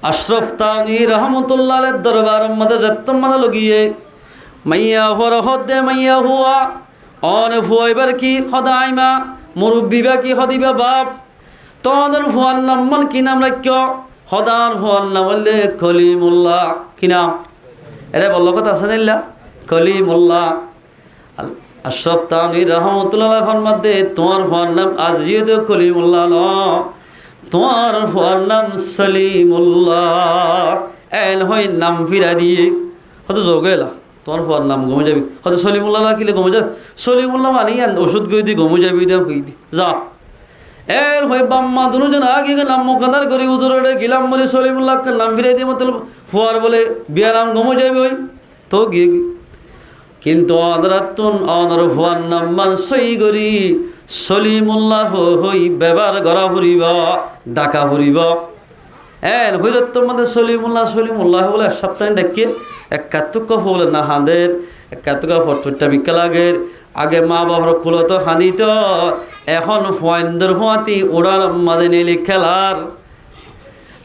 আশরাফ তানি রহমতুল্লাহ আলাইহির দরবার মধ্যে যত্তম মধ্যে লগিয়ে মাইয়া ফরহদ দে মাইয়া হুয়া অন ফুয়াইবার কি খদাইমা মুরব্বী বা কি হদিবা বাপ তোদের ফুয়ার নাম মল কি নাম রাখ্য হদার ফুয়ার নাম বললে কলিমুল্লাহ কি নাম এরা বলল কথা আছে না কলিমুল্লাহ আশরাফ তানি রহমতুল্লাহ ফরমাত দে তোমার ফুয়ার নাম আজিদ কলিমুল্লাহ ন তোমার ফুয়ার নাম সলিমুল্লাহ এল হই নাম ফিরা দিয়ে হয়তো যোগেলা তোমার ফুয়ার নাম গমে যাবি হয়তো সলিমুল্লাহ রাখিলে গমে যাবে সলিমুল্লাহ মানি ওষুধ গই দি গমে যাবি দেখ দি যা এল হই বাম্মা দুজন আগে গেলাম মোকাদার করি উজুরে গেলাম বলে সলিমুল্লাহকে নাম ফিরাই দিয়ে মতলব ফুয়ার বলে বিয়া নাম গমে যাবি ওই তো গিয়ে কিন্তু আদরাতুন অনর ফুয়ার নাম মান সই করি সলিমুল্লাহ হই ব্যবহার করা ফুরিব ডাকা ফুরিব এল হইরত্তর মধ্যে সলিমুল্লাহ বলে এক সপ্তাহে ডাকে এক কাতুক বলে না হাঁদের এক কাতুক ফটফটটা বিকালাগের আগে মা বাবার কুলত হাঁদিত এখন ফুয়াইন্দর ফুয়াতি উড়াল মাঝে নিলি খেলার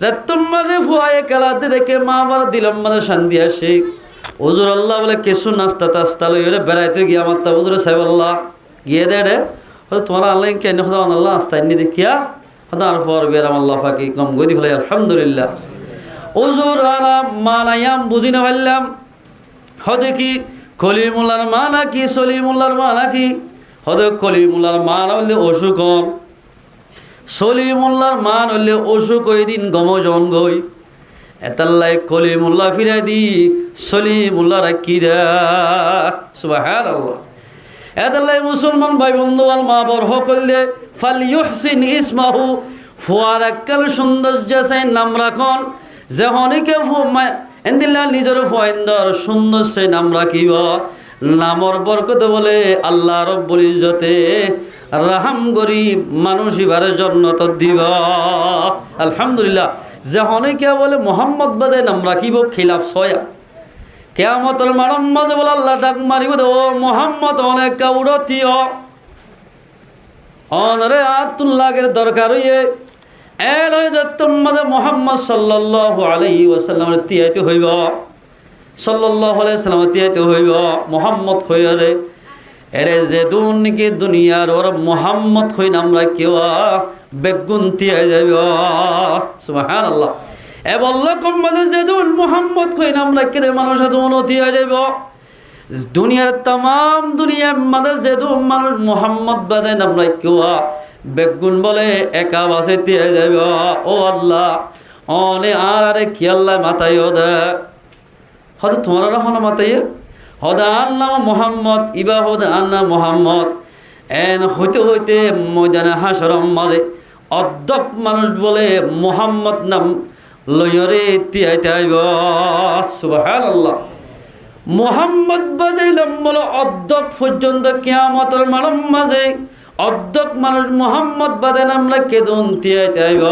রাত্তর মাঝে ফুয়ায়ে খেলাতে দেখে মা বাবার দিলাম মাঝে শান্তি আসে হুজুর আল্লাহ বলে কিছু নাস্তা টাস্তা লই হলে বেড়াইতে গিয়ে আমার তা হুজুরে সাহেব আল্লাহ গিয়ে দে রে তোমার আল্লাহ কেন খোদা আল্লাহ আস্তায় নি দেখিয়া খোদা আর পর বেরাম আল্লাহ ফাঁকি কম গদি ফেলাই আলহামদুলিল্লাহ হুজুর আরাম মানায়াম বুঝি না পারলাম হদে কি কলিমুল্লাহর মানা কি সলিমুল্লাহর মানা কি হদে কলিমুল্লাহর মান হইলে অসুখ সলিমুল্লাহর মান হইলে অসুখ ওই দিন গমজন গই এতাল্লাই কলিমুল্লাহ ফিরাই দি সলিমুল্লাহ রাখি দে সুবহানাল্লাহ এতাল্লাই মুসলমান ভাই বন্ধু আল মা বর হকল দে ফালইউহসিন ইসমাহু ফুয়ার এককাল সৌন্দর্য চাই নাম রাখন যে হনিকে এন্দিল্লা নিজের ফুয়াইন্দর সুন্দর সেই নাম রাখিব নামর বরকত বলে আল্লাহ রব্বুল ইজ্জতে রাহাম গরিব মানুষ ইবারে জন্নত দিব আলহামদুলিল্লাহ যে হনিকে বলে মোহাম্মদ বাজায় নাম রাখিব খিলাফ ছয়া কেয়ামতর মারম মাঝে বলে আল্লাহ ডাক মারিব ও মোহাম্মদ অনেক কাউরতীয় অনরে আতুল্লাহের দরকার হইয়ে এল হয়ে যে তোমাদের মোহাম্মদ সাল্লাল্লাহু আলাইহি ওয়াসাল্লামের তিয়াইতে হইব সাল্লাল্লাহু আলাইহি ওয়াসাল্লামের তিয়াইতে হইব মোহাম্মদ হইরে এরে যে দুনিকে দুনিয়ার ওর মোহাম্মদ হই নামরা কেউ বেগুন তিয়াই যাইব সুবহানাল্লাহ এ বললো কম্মাদের যে দুন মোহাম্মদ হই নামরা কে মানুষ দুন তিয়াই যাইব দুনিয়ার तमाम দুনিয়ার মাঝে যে দুন মানুষ মোহাম্মদ বাজায় নামরা কেউ বেগুন বলে একা বাসে দিয়ে যাইব ও আল্লাহ অনে আর আরে কি আল্লাহ মাতাইও দে হয়তো তোমার হন মাতাইয়ে হদা আল্লাহ মোহাম্মদ ইবা হদা আল্লাহ মোহাম্মদ এন হইতে হইতে ময়দানে হাসরম মারে অর্ধক মানুষ বলে মোহাম্মদ নাম লইরে তিয়াইতে আইব সুবহানাল্লাহ মোহাম্মদ বাজাইলাম বলে অর্ধক পর্যন্ত কিয়ামতের মানব মাঝে অর্ধক মানুষ মোহাম্মদ বাদে নাম রাখে দুন তিয়াইতে আইব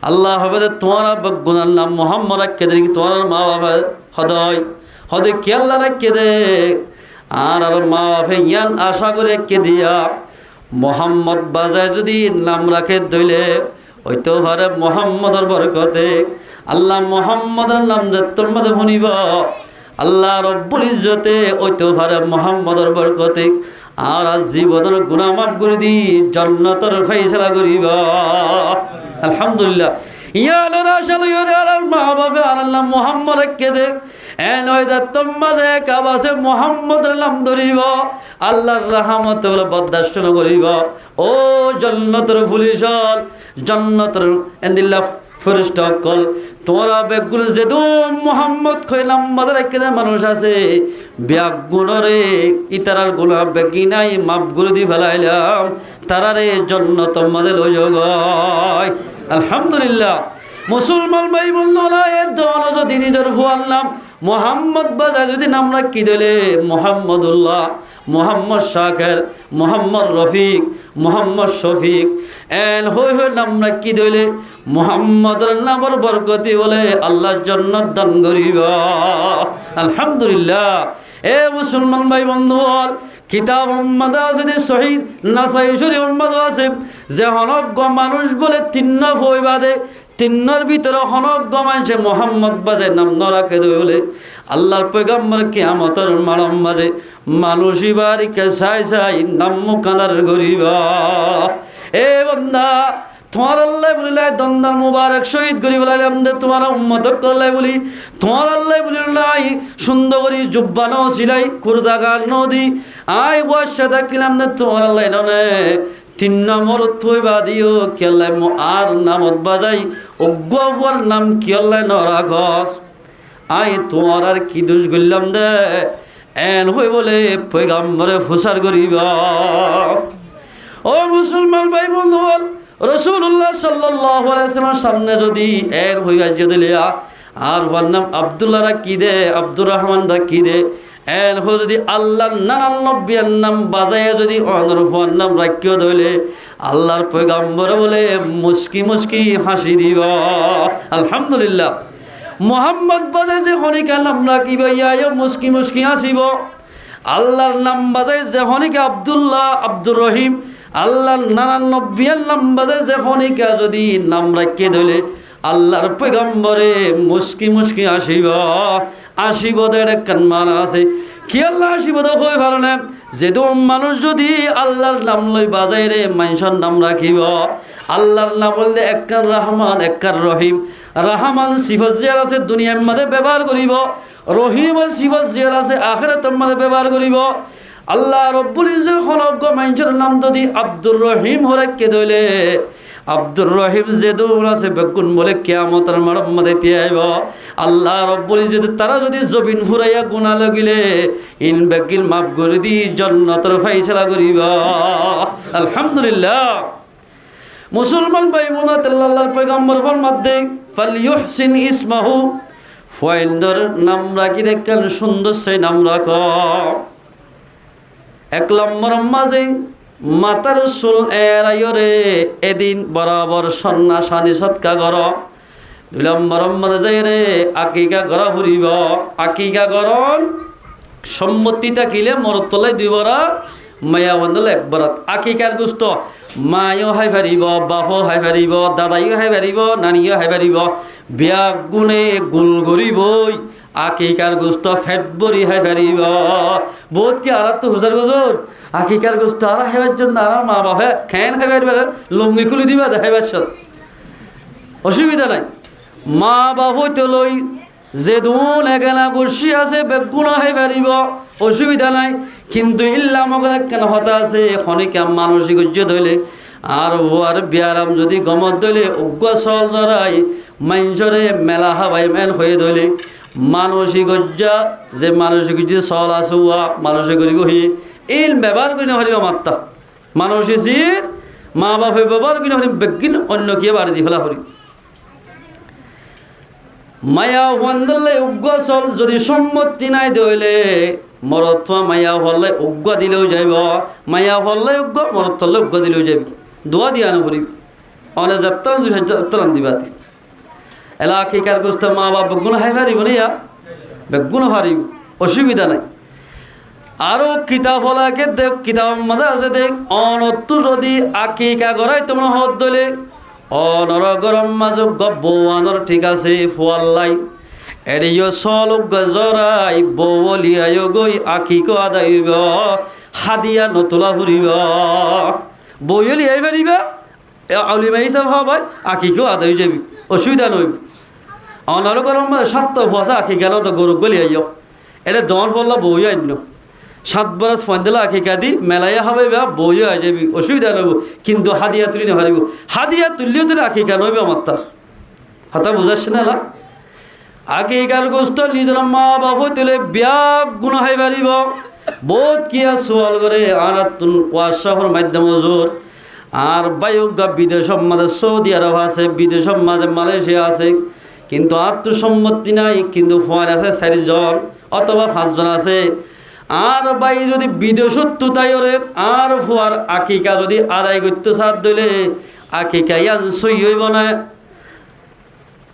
আল্লাহ হবে তোমার বগুনার নাম মোহাম্মদ রাখে দে তোমার মা বাবা হদয় হদে কি আল্লাহ রাখে দে আর মা বাবা ইয়ান আশা করে রেখে দিয়া মোহাম্মদ বাজায় যদি নাম রাখে দইলে হইতো পারে মোহাম্মদের বরকতে আল্লাহ মোহাম্মদের নাম যে তোর মধ্যে শুনিব আল্লাহ রব্বুল ইজ্জতে হইতো পারে মোহাম্মদের বরকতে আর আজ জীবনের গুনাহ মাফ করে দি জান্নাতের ফয়সালা করিব আলহামদুলিল্লাহ ইয়া আল্লাহ মা বাবা আল্লাহ মোহাম্মদ কে দেখ এন হইতা তোমাজে কাবাসে মোহাম্মদের নাম ধরিব আল্লাহর রহমত বলে বরদাস্ত করিব ও জান্নাতের পুলিশল জান্নাতের এন্দিল্লাহ ফেরেশতা কল তোরা বেগুন যেদু মোহাম্মদ কইলাম মাদার কেদে মানুষ আছে ব্যাগুনরে ইতারার গুনাহ বেগি নাই মাফ করে দি ফেলাইলাম তারারে জান্নাত মাঝে লই যায় আলহামদুলিল্লাহ মুসলমান ভাই বন্ধুরা এর দল যদি নিজের ফুয়ার নাম মোহাম্মদ বাজায় যদি নাম রাখি দিলে মোহাম্মদুল্লাহ মোহাম্মদ শাকের মোহাম্মদ রফিক মোহাম্মদ শফিক এন হই হই নাম রাখি দিলে মোহাম্মদের নামর বরকতি বলে আল্লাহর জান্নাত দান করিব আলহামদুলিল্লাহ এ মুসলমান ভাই বন্ধু কিতাব উম্মাদ আছে শহীদ নাসাই শরীফ উম্মাদ আছে যে অনজ্ঞ মানুষ বলে তিন ফই বাদে তিন্নর ভিতরে হনক গমায় যে মোহাম্মদ বাজে নাম নরাকে দইলে আল্লাহর পয়গম্বর কিয়ামতের মালম বাজে মানুষই বাড়িকে চাই চাই নাম মুকাদার গরিবা। এ বন্দা তোমার আল্লাহ বলিলাই দন্দার মুবারক শহীদ করি বলাইলাম দে তোমার উম্মত করলাই বলি তোমার আল্লাহ বলিলাই সুন্দর করি জুব্বানো সিলাই কুরদাগার নদী আই বর্ষা থাকিলাম দে তোমার আল্লাহ নে 3 নম্বর থইবা দিও কেলাই মো আর নামত বাজাই অজ্ঞর নাম কেলাই নরাখস আই তোমার আর কি দোষ করলাম দে এন হই বলে পয়গম্বরে ফুসার করিবা। ও মুসলমান ভাই বন্ধু রাসূলুল্লাহ সাল্লাল্লাহু আলাইহি ওয়াসাল্লামের সামনে যদি এর হইয়া দিলিয়া আর ওর নাম আব্দুল্লাহ রাখি দে আব্দুর রহমান রাখি দে এর হো যদি আল্লাহর 99 নাম বাজায় যদি অনরফর নাম রাখিও দইলে আল্লাহর পয়গম্বর বলে মুস্কি মুস্কি হাসি দিবা। আলহামদুলিল্লাহ মোহাম্মদ বাজায় যে হনিকা নাম রাখিবা ইয়া মুস্কি মুস্কি হাসিব। আল্লাহর নাম বাজায় যে হনিকা আব্দুল্লাহ আব্দুর রহিম আল্লাহর 99 নাম বাজায় যে হনিকা যদি নাম রাখিয়ে দইলে আল্লাহর পয়গম্বরে মুস্কি মুস্কি আসিব দের কানমান আছে কি আল্লাহ আসিব তো হই ভালো না যে মানুষ যদি আল্লাহর নাম লই বাজায় রে মানুষের নাম রাখিব আল্লাহর নাম বলতে এককার রহমান এককার রহিম রহমান সিফত জিয়ার আছে দুনিয়ার মধ্যে ব্যবহার করিব রহিমের সিফত জিয়ার আছে আখিরাতের মধ্যে ব্যবহার করিব। আল্লাহ রব্বুল ইজ্জত খলক মানুষের নাম যদি আব্দুর রহিম হরাকে দইলে আব্দুর রহিম যে দৌড় আছে বেগুন বলে কিয়ামতের মারম মধ্যে আইব আল্লাহ রব্বুল ইজ্জত তারা যদি জবিন ফুরাইয়া গুনাহ লাগিলে ইন বেকিল মাফ করে দি জান্নাতের ফয়সালা করিব। আলহামদুলিল্লাহ মুসলমান ভাই বোন আল্লাহর পয়গম্বর ফরমাতে ফালইউহসিন ইসমাহু ফাইলদর নাম রাখি দেখেন সুন্দর সেই নাম রাখ। 1 নম্বর মাঝে মাতার চুল এরাইরে এদিন বরাবর সন্না সানি সৎকা কর। 2 নম্বর মাঝে যাই রে আকিকা করা ফুরিব আকিকা করন সম্মতি থাকিলে মর তলাই 2 বরাত মায়া বন্ধলে 1 বরাত আকিকার গুস্ত মায়ও হাই পারিব বাপও হাই পারিব দাদাইও হাই পারিব নানিও হাই পারিব বিয়া গুণে গুল গরিবই আকিকার গোস্ত ফেট বরি হাই পারিব বহুত কি আর তো হুজুর হুজুর আকিকার গোস্ত আর হাইবার জন্য আর মা বাপে খেন হাই পারিব লুঙ্গি খুলি দিবা দেখাইবার সত অসুবিধা নাই। মা বাপ হইতে লই যে দুন এখানে বসি আছে বেগুন হাই পারিব অসুবিধা নাই কিন্তু ইল্লা মগরে কেন হতা আছে খনিকা মানসিক উজ্জ্বল হইলে আর ওয়ার বিয়ারাম যদি গমত দইলে উগ্র সল জরাই মাইনজরে মেলা হাবাই মেন হয়ে দইলে মানসিক উজ্জা যে মানসিক উজ্জা সল আছে ওয়া মানসিক করি গহি ইল ব্যবহার করি না হরিব মাত্তা মানসিক জিত মা বাপে ব্যবহার করি না হরি বেগিন অন্য কি বাড়ি দি ফেলা হরি মায়া ওয়ান্দলে উগ্র সল যদি সম্মতি নাই দইলে মরত মায়া হলে উগ্র দিলেও যাইব মায়া হলে উগ্র মরত হলে উগ্র দিলেও যাইব দোয়া দিয়া নকরি অনেক যাত্রা দিবাতি এলাকার গোস্ত মা বাপ বেগুন হাই পারিব না ইয়া বেগুন হারিব অসুবিধা নাই। আরো কিতাব হলাকে দেখ কিতাব মধ্যে আছে দেখ অনত্তু যদি আকিকা করাই তোমরা হত দলে অনর গরম মাঝ বৌয়ানোর ঠিক আছে ফুয়াল্লাই এড়িও সল গজরাই বৌলিয়ায় গই আকিক আদাইব হাদিয়া নতুলা ফুরিব বইলি আই পারিবা আউলিমা হিসাব হবাই আকিকেও আদায় যাবি অসুবিধা নইব। অনর গরম মাঝে 7 ফসা আকি গেল তো গরু গলি আইয় এটা দন ফল্লা বই আইন 7 বরস ফন্দলা আকিকা দি মেলাইয়া হবে বা বইও আই যাবি অসুবিধা নইব কিন্তু হাদিয়া তুলি নহারিব হাদিয়া তুললেও তো আকিকা নইব আমার তার হতা বুঝাচ্ছে না আকিকার গোস্ত নিজের মা বাপ তুলে ব্যাগ গুণ হাই পারিব বহুত কিয়া সোয়াল করে আর ওয়াশাফর মাধ্যম জোর আর বায়ুগা বিদেশের মাঝে সৌদি আরব আছে বিদেশের মাঝে মালয়েশিয়া আছে কিন্তু আত্মসম্মতি নাই কিন্তু ফোয়ার আছে 4 জন অথবা 5 জন আছে আর বাই যদি বিদেশত তুতাইরে আর ফোয়ার আকিকা যদি আদায় করতে সাথ দিলে আকিকা ইয়ান সই হইব না।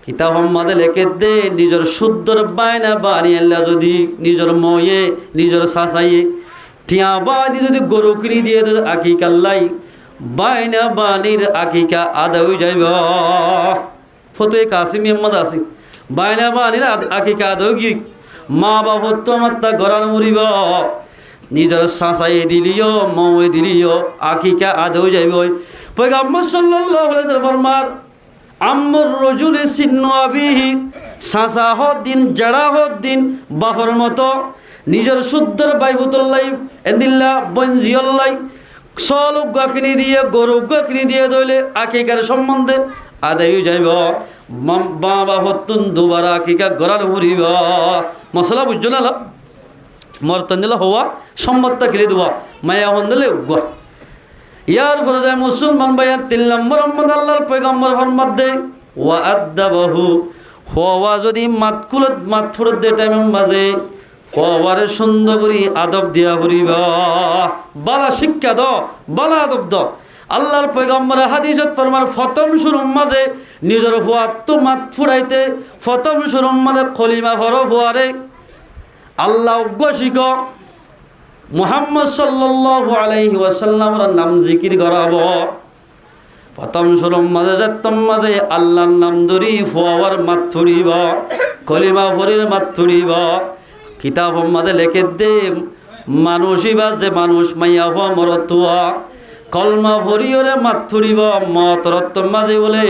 কিতাব মাঝে লেখে দে নিজের শুদ্ধর বায়না বানিয়ে যদি নিজের ময়ে নিজের শাসাইয়ে টিয়া বাদি যদি গরু কিনি দিয়ে আকিকাল্লাই বাইনা বানির আকিকা আদায় যাইব ফতোয়ে কাসিম ইহম্মদ আসি বাইনা বানির আকিকা দগি মা বাবা তো আমার তা গরান মরিব নিজের শাঁসাই দিলিও মৌয়ে দিলিও আকিকা আদৌ যাইব পয়গম্বর সাল্লাল্লাহু আলাইহি ওয়াসাল্লাম ফরমার আম্মুর রাজুলি সিন্নু আবিহি শাঁসা হদ দিন জড়া হদ দিন বাহর মতো নিজের শুদ্ধর বাইহুতুল্লাহ এদিল্লা বঞ্জিয়াল্লাই সল উগ্গাখিনি দিয়ে গরু উগ্গাখিনি দিয়ে দইলে আকিকার সম্বন্ধে আদায় যাইব বাবা হতুন দুবার আকিকা গড়ার ঘুরিব মশলা বুঝছো না মর্তন দিল হওয়া সম্মতটা খেলে দেওয়া মায়া হন দিলে উগ্গা ইয়ার ফলে যায় মুসলমান ভাইয়ার 3 নম্বর আল্লাহর পয়গম্বর ফরমাত দে ওয়া আদাবাহু হওয়া যদি মাতকুলত মাতফুরত দে টাইমের মাঝে কবারে সুন্দর করি আদব দিয়া করিবা বালা শিক্ষা দ বালা আদব দ আল্লাহর পয়গম্বর হাদিসত ফরমার প্রথম শুরুর মাঝে নিজের ফুয়াত মাত ফুরাইতে প্রথম শুরুর মাঝে কলিমা ফর ফুয়ারে আল্লাহ শিখ মুহাম্মদ সাল্লাল্লাহু আলাইহি ওয়াসাল্লামের নাম জিকির করাব প্রথম শুরুর মাঝে যাত্তম মাঝে আল্লাহর নাম ধরি ফুয়ার মাত ফুরিব কলিমা ফরির মাত ফুরিব কিতাব মাঝে লেখে দে মানুষই বা যে মানুষ মাইয়া হওয়া মরতুয়া কলমা ভরিয়রে মাত ফুরিব মতরত্ব মাঝে বলে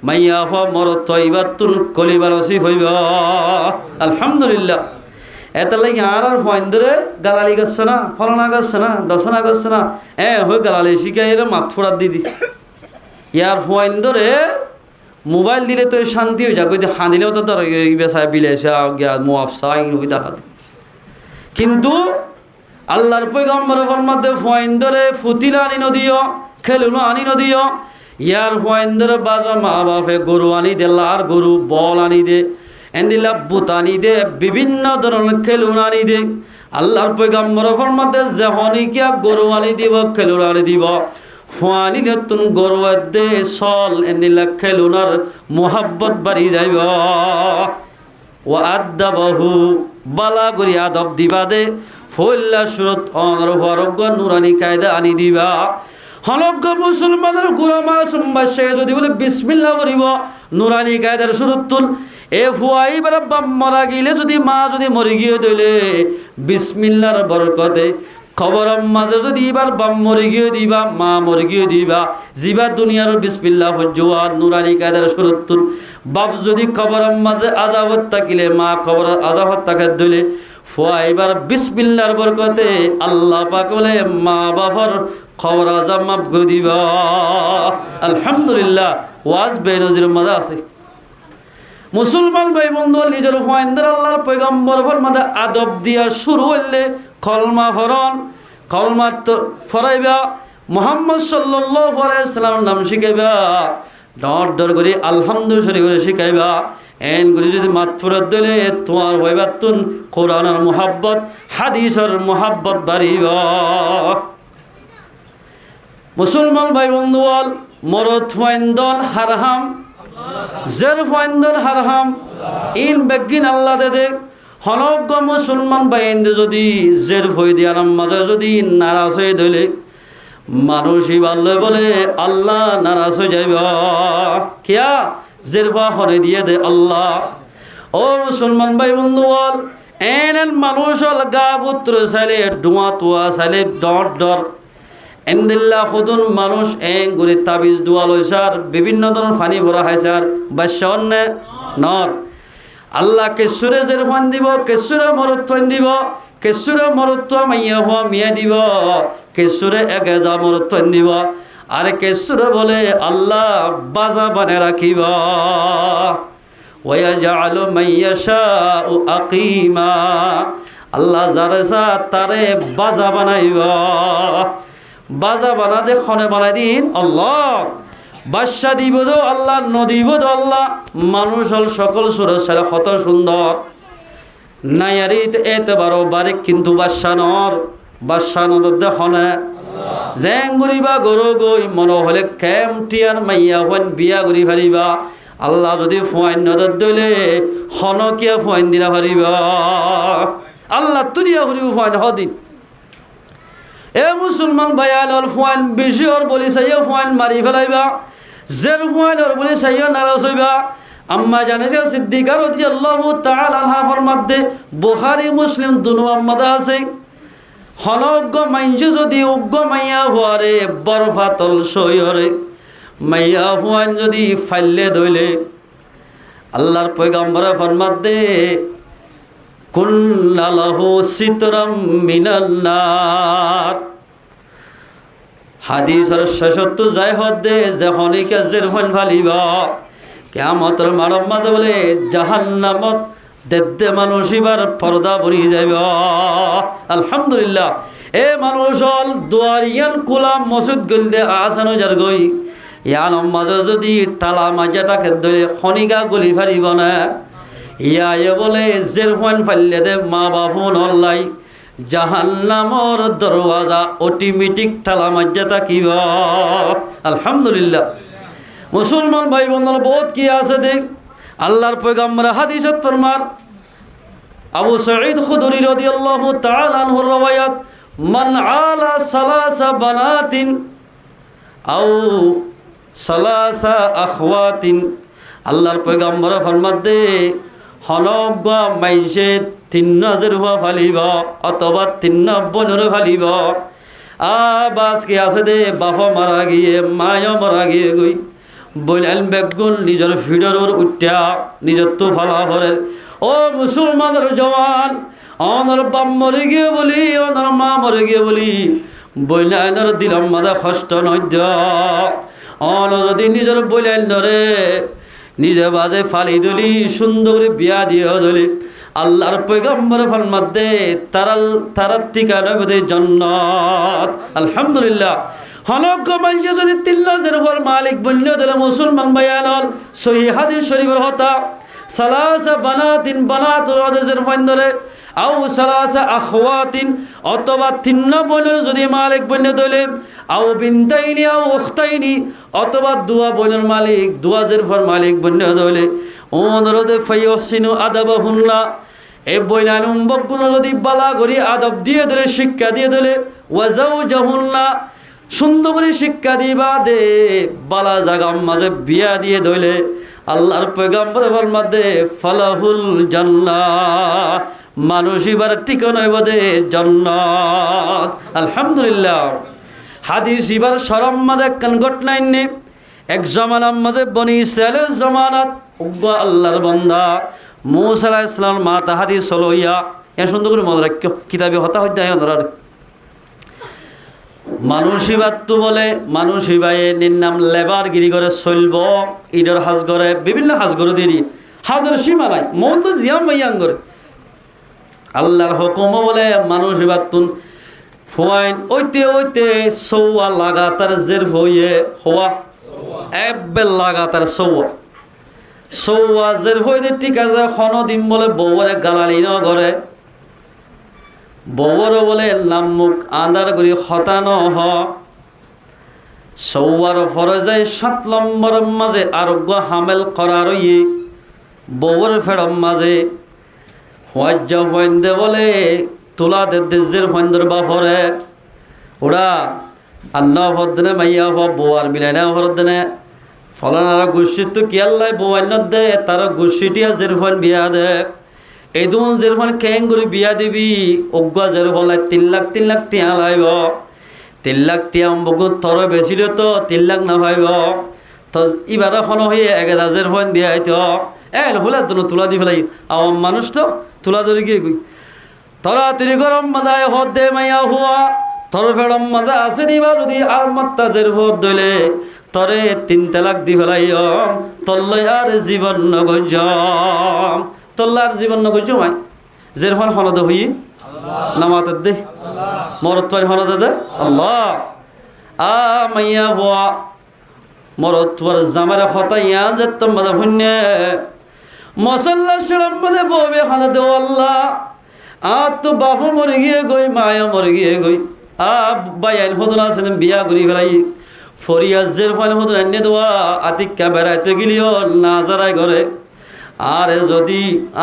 মাইয়া হওয়া মরত এবার তুল কলিবা নসিব হইব আলহামদুলিল্লাহ এত লাগে আর ফয়েন ধরে গালালি করছে না ফলনা করছে না দশনা করছে না হয়ে গালালি শিখাই মাত ফুরার দিদি ইয়ার ফয়েন ধরে মোবাইল দিলে তো শান্তি হয়ে যাক হাঁ দিলেও তো তোর বেসায় বিলাইসা গিয়া মুআফসা ওই দেখা কিন্তু আল্লাহর পয়গম্বর ফরমাতে ফয়েন ধরে ফুতিলা আনি নদিও খেলুনো আনি নদিও ইয়ার ফয়েন ধরে বাজা মা বাপে গরু আনি দে লার গরু বল আনি দে এন্দিলা বুত আনি দে বিভিন্ন ধরনের খেলুন আনি দে আল্লাহর পয়গম্বর ফরমাতে যখনই কিয়া গরু আনি দিব খেলুন আনি দিব ফানি নতুন গরু দে সল এন্দিলা খেলুনার মোহাব্বত বাড়ি যাইব ও আদাবাহু বালা করি আদব দিবা দে ফল্লা সুরত অনরফারজ্ঞ নুরানি কায়দা আনি দিবা হলজ্ঞ মুসলমানের গোলামা সম্বাসে যদি বলে বিসমিল্লাহ করিব নুরানি কায়দার সুরত তুল এ ফুয়াই বেড়া বাপ মারা গেলে যদি মা যদি মরি গিয়ে দিলে বিসমিল্লার বরকতে খবরের মাঝে যদি এবার বাপ মরি গিয়ে দিবা মা মরি গিয়ে দিবা জিবা দুনিয়ার বিসমিল্লাহ হজ্জুয়া নুরানি কায়দার সুরত তুল বাপ যদি খবরের মাঝে আজাবত থাকিলে মা খবর আজাবত তাকে দিলে ফুয়া এবার বিসমিল্লার বরকতে আল্লাহ পাক বলে মা বাবার খবর আজাব মাফ করে দিবা আলহামদুলিল্লাহ ওয়াজ বেনজির মজা আছে মুসলমান ভাই বন্ধু নিজের ফুয়াইন্দার আল্লাহর পয়গম্বর ফরমাতে আদব দিয়া শুরু হইলে কলমা ফরন কলমা ফরাইবা মুহাম্মদ সাল্লাল্লাহু আলাইহি ওয়াসাল্লামের নাম শিখাইবা ডর করে আলহামদুলিল্লাহ শরীফ করে শিখাইবা এন করে যদি মাতফুরত দিলে তোমার হইবাতুন কোরআনের মুহাব্বত হাদিসের মুহাব্বত বাড়িবা মুসলমান ভাই বন্ধু মরদ ফাইন্দল হারহাম জের ফাইন্দল হারহাম ইন বেগিন আল্লাহ দে হনজ্ঞ মুসলমান বাইন্দে যদি জের ফই দিয়ার মাঝে যদি নারাজ হয়ে দিলে মানুষই ভালো বলে আল্লাহ নারাজ হয়ে যাইব কিয়া জেরফা হরে দিয়ে দে আল্লাহ ও মুসলমান ভাই বন্ধু এন মানুষ গা পুত্র চাইলে ডুয়া তুয়া চাইলে ডর এন্দিল্লা খুদুন মানুষ গুড়ি তাবিজ দোয়া লইসার বিভিন্ন ধরনের ফানি ভরা খাইসার বাদশা অন্যে নর আল্লাহ কেশুরে জের ফান দিব কেশুরে মরত্ব দিব কেশুরে মরত্ব মাইয়া হওয়া মিয়া দিব কেশুরে এগেজা মরত্ব দিব আরে কেশুরে বলে আল্লাহ বাজা বানে রাখিব ওয়াজআলু মাইয়াশাউ আকিমা আল্লাহ যারে সা তারে বাজা বানাইব বাজা বানাদে খনে বানাই দিন আল্লাহ বাদশা দিব দো আল্লাহ নদীব দো আল্লাহ মানুষ হল সকল সুরে ছেলে কত সুন্দর নায়ারিত এতবারও বারিক কিন্তু বাদশা নদর দেখনে জেং ঘুরিবা গরু গই মন হলে কেমটিয়ার মাইয়া হন বিয়া ঘুরি ফারিবা আল্লাহ যদি ফুয়াইন নদর দিলে হনকিয়া ফুয়াইন দিনা ফারিবা আল্লাহ তুদিয়া ঘুরিব ফুয়াইন হদিন এ মুসলমান ভাইয়াল ফুয়াইন বেশি ওর বলি চাইও ফুয়াইন মারি ফেলাইবা জের হুয়াইলর বলে সাইয়া নারাজ হইবা আম্মা জানে যে সিদ্দিকা রাদিয়াল্লাহু তাআলা আনহা ফরমাতে বুখারী মুসলিম দুনো আম্মাদা আছে হনজ্ঞ মাইঞ্জ যদি উগ্র মাইয়া হুয়ারে বরফাতল সইয়রে মাইয়া হুয়ান যদি ফাইলে দইলে আল্লাহর পয়গম্বর ফরমাতে কুল্লা লাহু সিতরাম মিনান নার হাদিসের শেষত যাই হদে যে হনিকে জের হন ফালিবা কিয়ামতের মানব মাঝে বলে জাহান্নামত দেদে মানুষ এবার পর্দা বনি যাইব আলহামদুলিল্লাহ এ মানুষ হল দুয়ারিয়ান কুলাম মসজিদ গলদে আসানো যার গই ইয়ান মাঝে যদি টালা মাজাটাকে ধরে খনিকা গলি ফারিব না ইয়া বলে জের হন ফাইলে দে মা বাপু নল্লাই জাহান্নামর দরওয়াজা অটোমেটিক টালা মাজ্জা থাকিব আলহামদুলিল্লাহ মুসলমান ভাই বোনদের বহুত কি আছে দেখ আল্লাহর পয়গম্বর হাদিসত ফরমান আবু সাঈদ খুদরি রাদিয়াল্লাহু তাআলা আনহু রওয়ায়াত মান আলা সালাসা বানাতিন আও সালাসা আখওয়াতিন আল্লাহর পয়গম্বর ফরমাতে হনজ্ঞ মাইসে ৩ হুয়া ফালিব অথবা ৩ বোনের ফালিব বাস কি আছে দে বাবা মারা গিয়ে মায়া মারা গিয়ে গই বইলেন বেগুন নিজের ফিডর উঠা নিজের তো ফালা ভরে ও মুসলমানের জওয়ান অনর বাপ মরে গিয়ে বলি অনর মা মরে গিয়ে বলি বইলেন দিলাম মাদা কষ্ট নদ্য অন যদি নিজের বইলেন ধরে নিজে বাজে ফালি দলি সুন্দর করে বিয়া দিয়ে দলি আল্লাহর পয়গম্বর ফরমাতে তারার ঠিকানা বোধে জান্নাত আলহামদুলিল্লাহ হনজ্ঞ মাইসে যদি ৩ ঘর মালিক বন্য দিলে মুসলমান ভাইয়াল সহি হাদিস শরীফের হতা সালাসা বানাতিন বানাত রাজের ফাইন্দরে আও সালাসা আখওয়াতিন অথবা ৩ বোনের যদি মালিক বন্য দিলে আও বিনতাইনি আও উখতাইনি অথবা 2 বোনের মালিক 2 ফর মালিক বন্য দিলে অনুরোধে ফাইয়সিনু আদাবাহুন্না এ বইনানুম বগুলো যদি বালা করি আদব দিয়ে দিলে শিক্ষা দিয়ে দিলে ওয়াজাউজাহুন্না সুন্দর করে শিক্ষা দিবা দে বালা জাগার মাঝে বিয়া দিয়ে দইলে আল্লাহর পয়গম্বর ফরমাতে ফালাহুল জান্নাহ মানুষ এবার ঠিকানা বদে জান্নাত আলহামদুলিল্লাহ হাদিস এবার শরম মাঝে কান ঘটনাই নে এক জামানার মাঝে বনি ইসরায়েলের জামানাত আল্লাহর বান্দা মূসা আলাইহিস সালাম মাতা হাদিস হলইয়া এ সুন্দর করে মনে রাখ কিতাবে হতা হইতে হয় মানুষিবাদ তো বলে মানুষিবায়ে নির্নাম লেবার গিরি করে চলব ঈদের হাজ করে বিভিন্ন হাজ করে দিয়ে হাজের সীমা নাই মন তো জিয়াম ভাইয়াং করে আল্লাহর হুকুম বলে মানুষিবাদ তুন ফুয়াইন ওইতে সৌয়া লাগাতার জের হইয়ে হওয়া একবেল লাগাতার সৌয়া জের হইতে ঠিক আছে খন দিন বলে বউরে গালালি ন করে বউর বলে নামুক আদার করি হতান হ সৌয়ার ফরে যায় 7 নম্বর মাঝে আরোগ্য হামেল করার ইয়ে বউর ফেরম মাঝে হজ্জ ফন্দে বলে তোলা দেশের ফন্দর বাপরে ওরা আল্লাহ হদ্দনে মাইয়া হ বউয়ার মিলাই না হরদনে ফলানার গোষ্ঠীর তো কি আল্লাহ বউয়ান্য দে তার গোষ্ঠীটিয়া জের ফন বিয়া দে এই দুন যেরকম কেং করে বিয়া দিবি অজ্ঞ যেরকম 3 লাখ টিয়া লাইব 3 লাখ টিয়া বহুত থর বেশিলে তো 3 লাখ না পাইব তো এবার এখন হয়ে 1000 ফোন দিয়া হইতো হলে তোলা দি ফেলাই আওয়াম মানুষ তো তোলা ধরে গিয়ে গই তোরা তুই গরম মাদায় হদ দে মাইয়া হুয়া তোর ফেরম মাদা আছে দিবা যদি আর মাত্তা জের হদ দইলে তরে 3 তালাক দি ফেলাই তল্লই আর জীবন নগজম তোল্লার জীবন নগজম আই জের ফোন হলদ হই নামাতে দে মরত পারি হলদ দে আল্লাহ মাইয়া হুয়া মরত তোর জামারে হতাইয়া যেতম মাদা ফুন্নে মশল্লা সেরম মাদে ববে হলদ আল্লাহ তো বাপু মরে গিয়ে গই মায়া মরে গিয়ে গই বাইন হতনা আছে বিয়া করি ফেলাই ফরিয়াজের ফলে হতো এনে দেওয়া আতিকা বেড়াইতে গেলিও না যারাই ঘরে আর যদি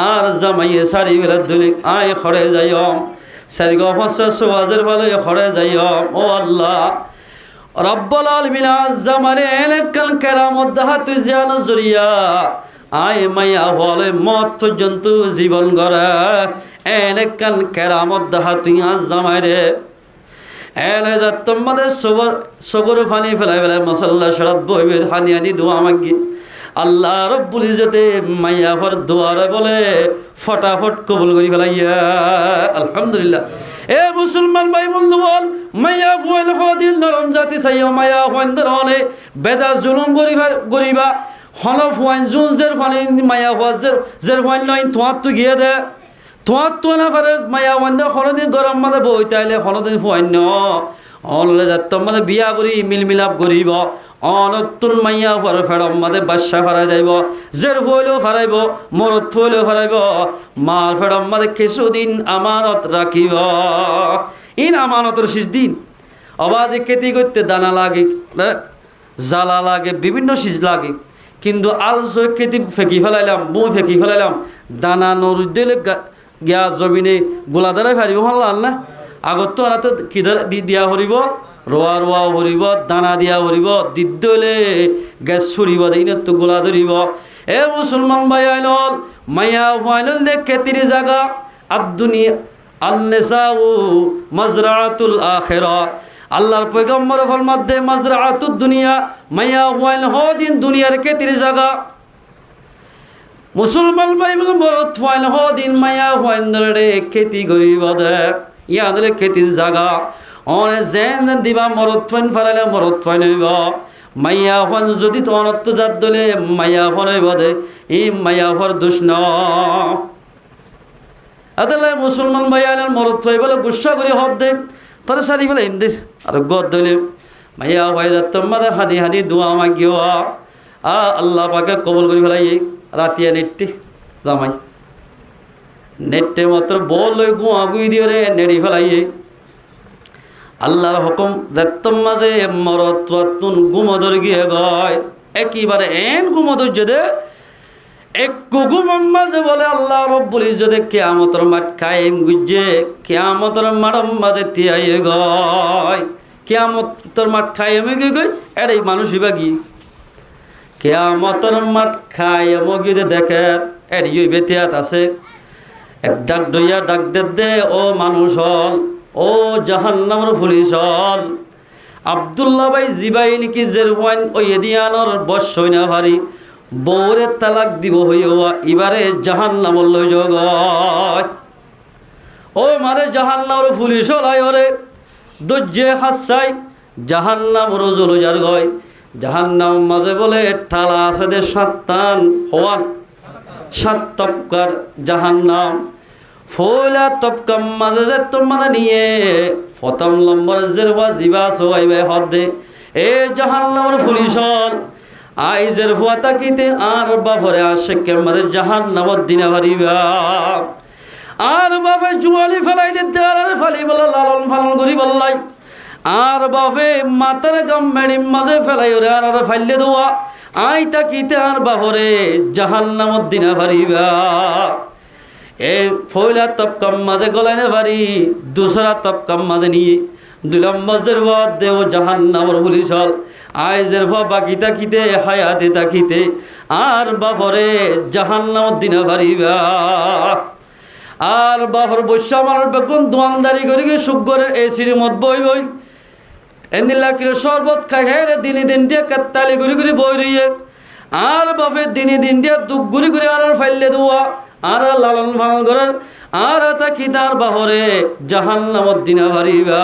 আর জামাইয়ে শাড়ি বেলা ধুলি আয় খড়ে যাইম সারি গফাজের ফলে খড়ে যাইম ও আল্লাহ রব্বুল আলামিন আযমারে এলাকাল কেরামত দাহাতু জিয়ান জরিয়া আয় মাইয়া হলে মত পর্যন্ত জীবন গড়া এলাকাল কেরামত দাহাতু আযমারে এলে যা তোমাদের সবর ফানি ফেলাই ফেলাই মশাল্লা শরাত বইবে হানি হানি দোয়া মাগি আল্লাহ রব্বুল ইজ্জতে মাইয়া ফর দোয়ারে বলে ফটাফট কবুল করি ফেলাইয়া আলহামদুলিল্লাহ। এ মুসলমান ভাই বন্ধু বল মাইয়া ফুয়াল হদিন নরম জাতি চাইও মাইয়া ফুয়ান ধরনে বেদা জুলুম গরিবা হল ফুয়ান জুন জের ফানি মাইয়া ফুয়া জের ফুয়ান নয় তোমার তো গিয়ে দে তোমার তো না পারে মাইয়া ফুয়ান দে হলদিন গরম মাদে বই তাইলে হলদিন ফুয়ান ন হলে যাত মাদে বিয়া করি মিলমিলাপ করিব অনতুন মাইয়া ফুয়ার ফেরম মাদে বাদশা ফারাই যাইব জের ফুয়াইলেও ফারাইব মরত ফুয়াইলেও ফারাইব মার ফেরম মাদে কিছুদিন আমানত রাখিব ইন আমানতর শেষ দিন আওয়াজে খেতি করতে দানা লাগে জ্বালা লাগে বিভিন্ন সিজ লাগে কিন্তু আলসো খেতি ফেঁকি ফেলাইলাম বউ ফেঁকি ফেলাইলাম দানা নরু দিলে গিয়া জমিনে গোলা দ্বারাই ফারিব হল না আগত তো আর তো কিদার দিয়া হরিব রোয়া রোয়া হরিব দানা দিয়া হরিব দিদ হলে গ্যাস ছড়িব দিন তো গোলা ধরিব। এ মুসলমান ভাই আইল মাইয়া ফাইল দে খেতির জায়গা আদুনিয়া আল-নিসাউ মাজরাতুল আখিরা আল্লাহর পয়গম্বর ফরমাত দে মাজরাতুদ দুনিয়া মাইয়া ফাইল হদিন দুনিয়ার খেতির জায়গা মুসলমান ভাই মরত ফাইল হদিন মাইয়া ফাইল ধরে খেতি করিব দে ইয়া দলে খেতির জায়গা অনে জেন দিবা মরত ফাইন ফালাইলে মরত ফাইন হইব মাইয়া ফান যদি তো অনত্ত জাত দলে মাইয়া ফান হইব দে এই মাইয়া ফর দুষ্ণ আদালে মুসলমান ভাই আইলাল মরত ফাই বলে গুসা করি হদ দে তারে সারি ফেলে এমনি আর গদ দলে মাইয়া ভাই যাত মাদে হাদি হাদি দোয়া মাগিও আল্লাহ পাকে কবুল করি ফেলাই রাতিয়া নেটটি জামাই নেটে মাত্র বল লই গুয়া গুই দিয়ে রে নেড়ি ফেলাই আল্লাহর হুকুম যাত্তম মাঝে মরত তুন গুমদর গিয়ে গয় একেবারে এন গুমদর যদি এক গুগুম মাঝে বলে আল্লাহ রব্বুল ইজ্জতে কিয়ামতের মাঠ কায়েম গুজে কিয়ামতের মাঠম মাঝে তিয়াই গয় কিয়ামতের মাঠ কায়েম গই এটাই মানুষই বাগি কিয়ামতের মাঠ কায়েম গিয়ে দেখে এড়ি বেতিয়াত আছে এক ডাক দইয়া ডাক দে ও মানুষ হল ও জাহান্নামের পুলিশ হল আব্দুল্লাহ ভাই জিবাই নাকি জেরওয়ান ও এদিয়ানোর বস না ভারী বৌরে তালাক দিব হইয়া এবারে জাহান্নামর লই যোগ ও মারে জাহান্নামের পুলিশ হলাই ওরে দজ্জে হাসাই জাহান্নামর জলজার গয় জাহান্নাম মাঝে বলে ঠালা আছে দে সাতান হওয়ান সাত তপকার জাহান্নাম ফোলা তপকাম মাঝে যে তোমার নিয়ে প্রথম নম্বর জেরওয়া জিবা সোয়াইবে হদে এ জাহান্নামের পুলিশ হল আইজের ফুয়া তাকিতে আর বাপরে আসে কেমাদের জাহান্নামত দিনে ভারিবা আর বাপে জুয়ালি ফেলাই দিতে আর ফালি বলে লালন ফালন করি বললাই আর বাপে মাতার গাম মেড়ি মাঝে ফেলাই ওরে আর ফাইলে দেওয়া আই তাকিতে আর বাপরে জাহান্নামত দিনে ভারিবা এ ফয়লা তপকাম মাঝে গলায় না ভারি দুসরা তপকাম মাঝে নিয়ে দুই নম্বর জেরওয়া দেও জাহান্নামের পুলিশ হল আইজের ফা বাকি তাকিতে হায়াতে তাকিতে আর বাপরে জাহান্নামত দিনে ভারিবা আর বাপর বৈশা মারার বেগুন দোয়ানদারি করে গিয়ে সুগরের এসির মত বই বই এনিলাকির শরবত খাই রে দিনে দিন দিয়ে কাত্তালি ঘুরি ঘুরি বই রইয়ে আর বাপে দিনে দিন দিয়ে দুঃখ ঘুরি ঘুরি আর ফাইলে দেওয়া আর লালন পালন করার আর তাকিতার বাহরে জাহান্নামত দিনে ভারিবা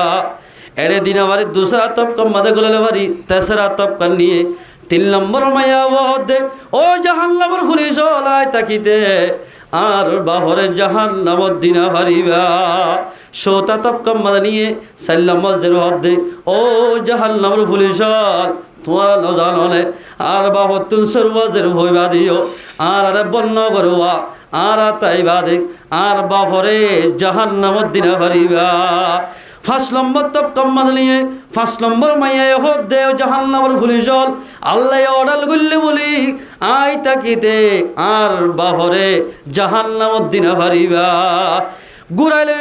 এড়ে দিনা বাড়ি দুসরা তপকা মাঝে গলালে বাড়ি তেসরা তপকা নিয়ে তিন নম্বর মাইয়া দে ও জাহান্নামের পুলিশ হলাই তাকিতে আর বাহরে জাহান্নামত দিনা ভারিবা সোতা তপকা মাঝে নিয়ে চার নম্বর জের দে ও জাহান্নামের পুলিশ হল তোমার নজানলে আর বাহর তুন সর্বজের ভইবা দিও আর আরে বন্য করুয়া আর তাই বাদে আর বাহরে জাহান্নামত দিনা ভারিবা ফার্স্ট নম্বর তপকাম মাদলিয়ে ফার্স্ট নম্বর মাইয়া হদ দেও জাহান্নামের পুলিশ হল আল্লাহ অর্ডার করলে বলি আই তাকিতে আর বাহরে জাহান্নামত দিনা ভারিবা ঘুরাইলে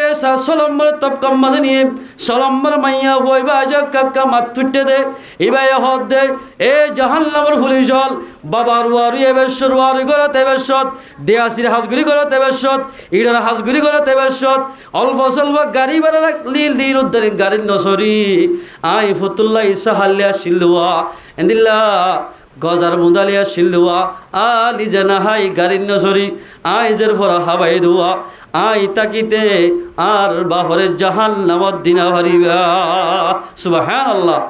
সলম্বর তপকাম মাঝে নিয়ে সলম্বর মাইয়া হইবা কাকা মাত ফুটে দে এবার হদ দে এ জাহান্নামের ফুলি জল বাবা রুয়ারি এবেশ্বর রুয়ারি করে তেবেশ্বর দেয়াসির হাজগুড়ি করে তেবেশ্বর ইডার হাজগুড়ি করে তেবেশ্বর অল্প স্বল্প গাড়ি বেড়া লীল দিন উদ্ধারি গাড়ির নসরি আই ফতুল্লাহ ইসা হাল্লিয়া শিল্লুয়া এন্দিল্লা গজার মুদালিয়া শিল্লুয়া আলি জানাহাই গাড়ির নসরি আইজের ফরা হাবাই দুয়া আই তাকিতে আর বাহরে জাহান্নামত দিনা ভারিবা সুবহানাল্লাহ।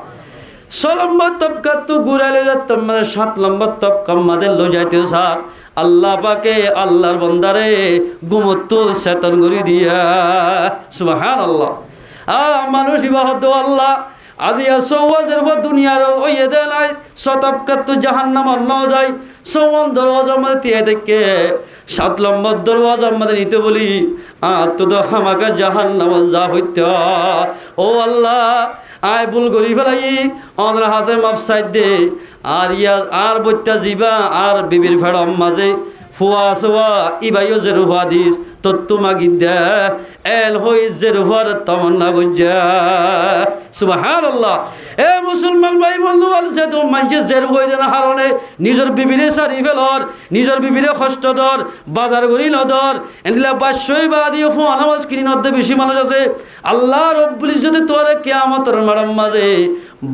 6 নম্বর তবকা তো ঘুরাইলে তোমাদের 7 নম্বর তবকা আমাদের লো যাইতে স্যার আল্লাহ পাকে আল্লাহর বন্দারে গুমত্ত শয়তান গরি দিয়া সুবহানাল্লাহ। মানুষ ইবাদত আল্লাহ আদিয়া সওয়াজের পর দুনিয়ার ওই এদে নাই শতবকা তো জাহান্নামত ন যায় সওয়ান দরওয়াজার মধ্যে তিয়া দেখে 7 নম্বর দরওয়াজার মধ্যে নিতে বলি তো তো হামাকা জাহান্নামত যা হইত ও আল্লাহ আয় ভুল করি ফেলাই আমাদের হাসে মাফ সাইড দে আর আর বইটা যাইবা আর বিবির ফেড়ম মাঝে ফুয়া সোয়া ইবাইও যে রুহা দিস তত্তু মাগি দে এল হই যে রুহার তমন্না গুঞ্জা সুবহানাল্লাহ। এ মুসলমান ভাই বন্ধু বলছে তো মানছে জের হই দেন হারণে নিজের বিবিরে সারি ফেলর নিজের বিবিরে কষ্ট দর বাজার করি নদর এদিলা বাসই বা দিয়ে ফুয়া নামাজ কিনি নদে বেশি মানুষ আছে আল্লাহ রব্বুল ইজ্জতে তোরে কিয়ামতের মারাম মাঝে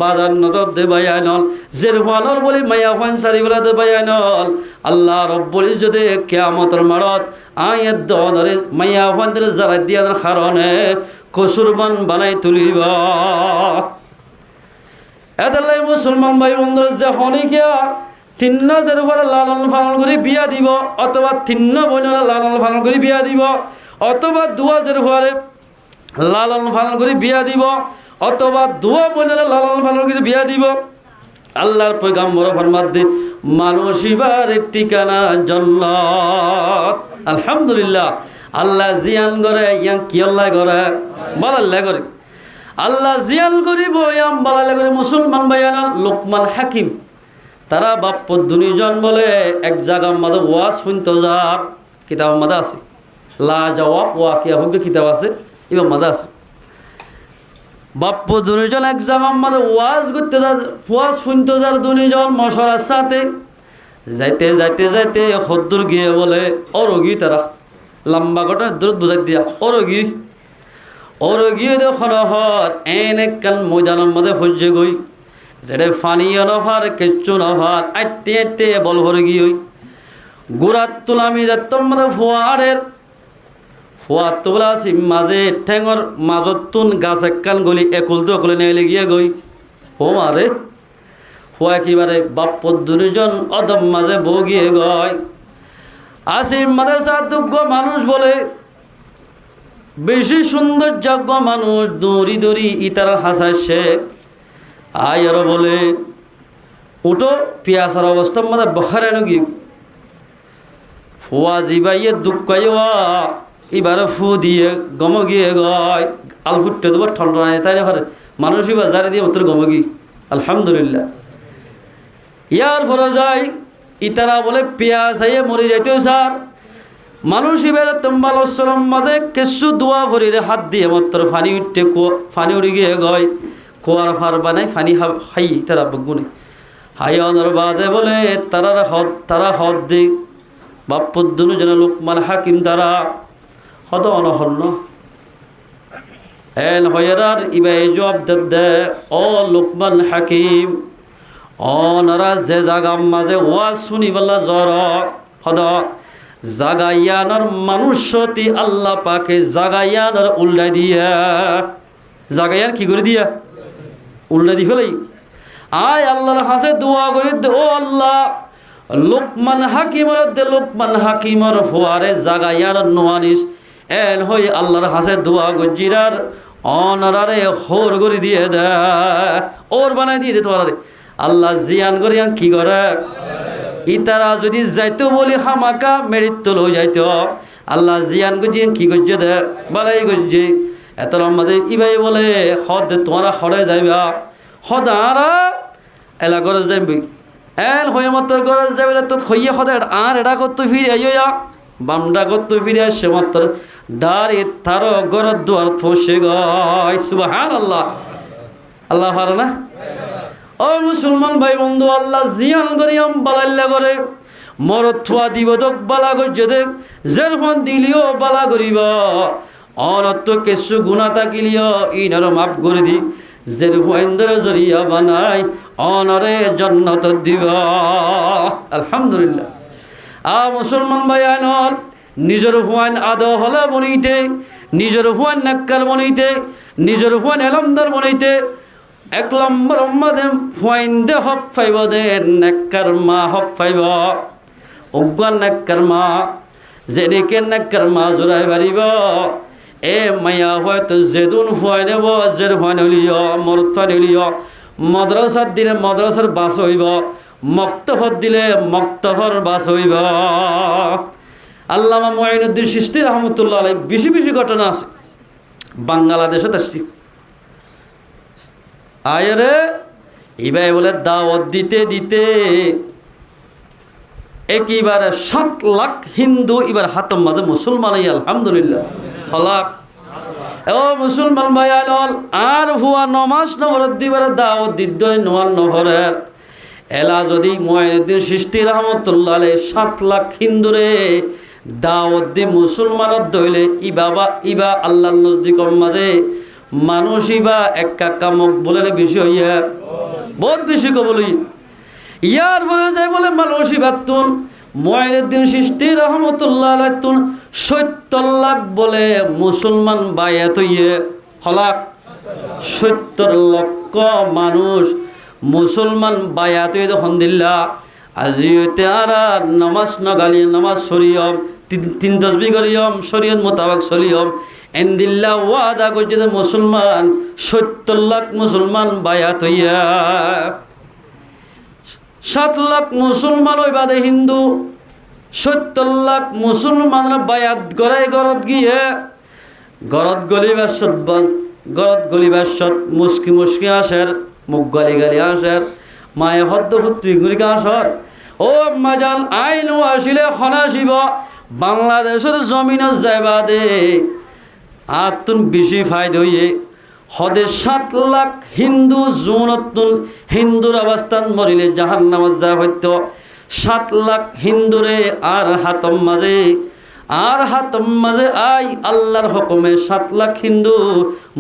বাজার নদর দে বায়ানল জের হওয়ানোর বলি মায়া হন সারি ফেলা দে বায়ানল আল্লাহ রব্বুল ইজ্জতে কিয়ামতের মারত আয়াত দরে মায়া হন দরে জারা দিয়ার কারণে কসুরবান বানাই তুলিব। এদালাই মুসলমান ভাই বন্ধুরা যে হনিকিয়া 3 হাজার উপরে লালন পালন করে বিয়া দিব অথবা 3 বোনের লালন পালন করে বিয়া দিব অথবা 2 হাজার উপরে লালন পালন করে বিয়া দিব অথবা 2 বোনের লালন পালন করে বিয়া দিব আল্লাহর পয়গম্বর ফরমাতে মানুষ ইবার ঠিকানা জান্নাত। আলহামদুলিল্লাহ আল্লাহ জিয়ান করে ইয়াং কি আল্লাহ করে বালাল্লাহ করে আল্লাহ জিয়ান করিব ইয়াম বালাল্লাহ করে। মুসলমান ভাইয়ানা লোকমান হাকিম তারা বাপ্প দুনিজন বলে এক জায়গা মাদে ওয়াজ শুনতে যার কিতাব মাদে আছে লা জবাব ওয়া কিয়া হবে কিতাব আছে ইমাম মাদে আছে বাপ্প দুনিজন এক জায়গা মাদে ওয়াজ করতে যা ওয়াজ শুনতে যার দুনিজন মশলার সাথে যাইতে যাইতে যাইতে হদ্দুর গিয়ে বলে অরোগী তারা লম্বা ঘটনা দূর বুঝাই দিয়া অরোগী দেখুন হর এন একখান ময়দানের মধ্যে ফজে গই যেটা ফানিও নফার কেঁচু নফার আটটে আটটে বল ভরে গিয়ে গোড়ার তুলামি যাতম মধ্যে ফোয়ারের ফোয়ার তোলা আসি মাঝে ঠেঙর মাজত তুন গাছ একখান গলি একুল তো অকলে নেলে গিয়ে গই ও মারে ফোয়া একেবারে বাপ্প দুজন অদম মাঝে বউ গিয়ে গয় আসি মাঝে সাধুজ্ঞ মানুষ বলে বেশি সৌন্দর্যজ্ঞ মানুষ দৌড়ি দৌড়ি ইতার হাসাইছে আয় আরো বলে উঠো পিয়াসার অবস্থার মধ্যে বখারে গিয়ে ফুয়া জিবাইয়ে দুঃখাইয়া এবারে ফু দিয়ে গম গিয়ে গয় আল ফুটতে দেবো ঠন্ডা তাই না মানুষ এবার জারি দিয়ে মতো গমগি আলহামদুলিল্লাহ। ইয়ার ফলে যাই ইতারা বলে পেঁয়াজ আইয়ে মরে যাইতেও স্যার মানুষ এবার তোমালসরম মাঝে কিছু দোয়া ভরিরে হাত দিয়ে মাত্র ফানি উঠতে ফানি উড়ে গিয়ে গয় কোয়ার ফার বানাই ফানি হাই তারা বগুনে হাই অনর বাদে বলে তারা হদ দি বাপ্পদ্দুনু যেন লোকমান হাকিম তারা হদ অনহন্ন এন হয়েরার ইবাই জবাব দে ও লোকমান হাকিম অনরা যে জাগাম মাঝে ওয়াজ শুনি বললা জ্বর হদ জাগাইয়ানোর মানুষতি আল্লাহ পাকে জাগাইয়ানোর উল্লাই দিয়া জাগাইয়ার কি করে দিয়া উল্লাই দি ফেলাই আয় আল্লাহর হাসে দোয়া করি ও আল্লাহ লোকমান হাকিমর দে লোকমান হাকিমর ফোয়ারে জাগাইয়ানোর নোয়ানিস এন হই আল্লাহর হাসে দোয়া গজিরার অনরারে হোর করে দিয়ে দে ওর বানাই দিয়ে দে তোমার আল্লাহ জিয়ান করিয়ান কি করে ইতারা যদি যাইতো বলি হামাকা মেরিত লই যাইতো আল্লাহ জিয়ান গজিয়ান কি গজ্জে দে বালাই গজ্জে এত আমাদের ইবাই বলে হদ তোমরা হরে যাইবা হদারা এলা গরজ যাইবি এন হয়ে মত গরজ যাইবে তো হইয়া হদে আর এটা করতে ফিরে আইয়া বামডা কত ফিরে আসে মাত্র ডারে তার গরদ দুয়ার ফসে গয় সুবহানাল্লাহ আল্লাহ হার না ও মুসলমান ভাই বন্ধু আল্লাহ জিয়ান করিয়াম বালাল্লা করে মরদ থুয়া দিবদক বালা গজ্য দেখ জের ফোন দিলিও বালা করিব অনত্য কেসু গুণা থাকিলিও ইনার মাফ করে দি জের ফোয়েন্দ্র জরিয়া বানাই অনরে জন্নত দিব আলহামদুলিল্লাহ মুসলমান ভাই আইনল নিজের ফুয়ান আদা হলা বনিতে নিজের ফুয়ান নাক্কাল বনিতে নিজের ফুয়ান এলমদার বনিতে 1 নম্বর উম্মাদে ফুয়াইন দে হক পাইব দে নাক্কার মা হক পাইব উগ্গান নাক্কার মা যেদিকে নাক্কার মা জোড়াই পারিব এ মায়া হয়তো যেদুন ফুয়াই নেব জের ফুয়ান হলিও মরতান হলিও মাদ্রাসার দিলে মাদ্রাসার বাস হইব মক্তফর দিলে মক্তফর বাস হইব আল্লামা মুঈনুদ্দিন চিশতি রহমতুল্লাহ আলাইহি বেশি বেশি ঘটনা আছে বাংলাদেশে আসছি আয়রে এবার বলে দাওয়াত দিতে দিতে একবারে 7 লাখ হিন্দু এবার হাতম মাঝে মুসলমান আলহামদুলিল্লাহ হলাক ও মুসলমান ভাই আল আর হুয়া নমাজ নহরত দিবারে দাওয়াত দিদ্দরে নোয়াল নহরের এলা যদি মুঈনুদ্দিন চিশতি রহমতুল্লাহ আলাইহি 7 লাখ হিন্দুরে দাওয়াত দি মুসলমানত দইলে ইবা আল্লাহর নজদিক মাঝে মানুষ ইবা একা কামক বলে বেশি হইয়া বহুত বেশি কবলি ইয়ার বলে যায় বলে মানুষ ইবা তুন মুঈনুদ্দিন চিশতি রহমতুল্লাহ আলাইহি তুন 70 লাখ বলে মুসলমান বায়াত হইয়ে হলাক 70 লক্ষ মানুষ মুসলমান বায়াত হইয়ে তখন দিল্লা আজি তারা নামাজ নগালি নামাজ শরীয়ম 3 তসবিহ করিয়ম শরীয়ত মোতাবেক চলিয়ম এন্দিল্লা ওয়াদা করছে যে মুসলমান 70 লাখ মুসলমান বায়াত হইয়া 7 লাখ মুসলমান ওই বাদে হিন্দু 70 লাখ মুসলমানরা বায়াত গড়াই গরত গিয়ে গরত গলিবার সত মুস্কি মুস্কি আসের মুখ গালি গালি আসের মায়ে হদ্দ পুত্রী গুলিকে আসর ও মাজাল আইন আসিলে খনাসিব বাংলাদেশের জমিনের যাইবা দে আতুন বেশি ফায়দা হইয়ে হদে 7 লাখ হিন্দু জুনতুন হিন্দুর অবস্থান মরিলে জাহান্নামত যা হইতো 7 লাখ হিন্দুরে আর হাতম মাঝে আই আল্লাহর হুকুমে 7 লাখ হিন্দু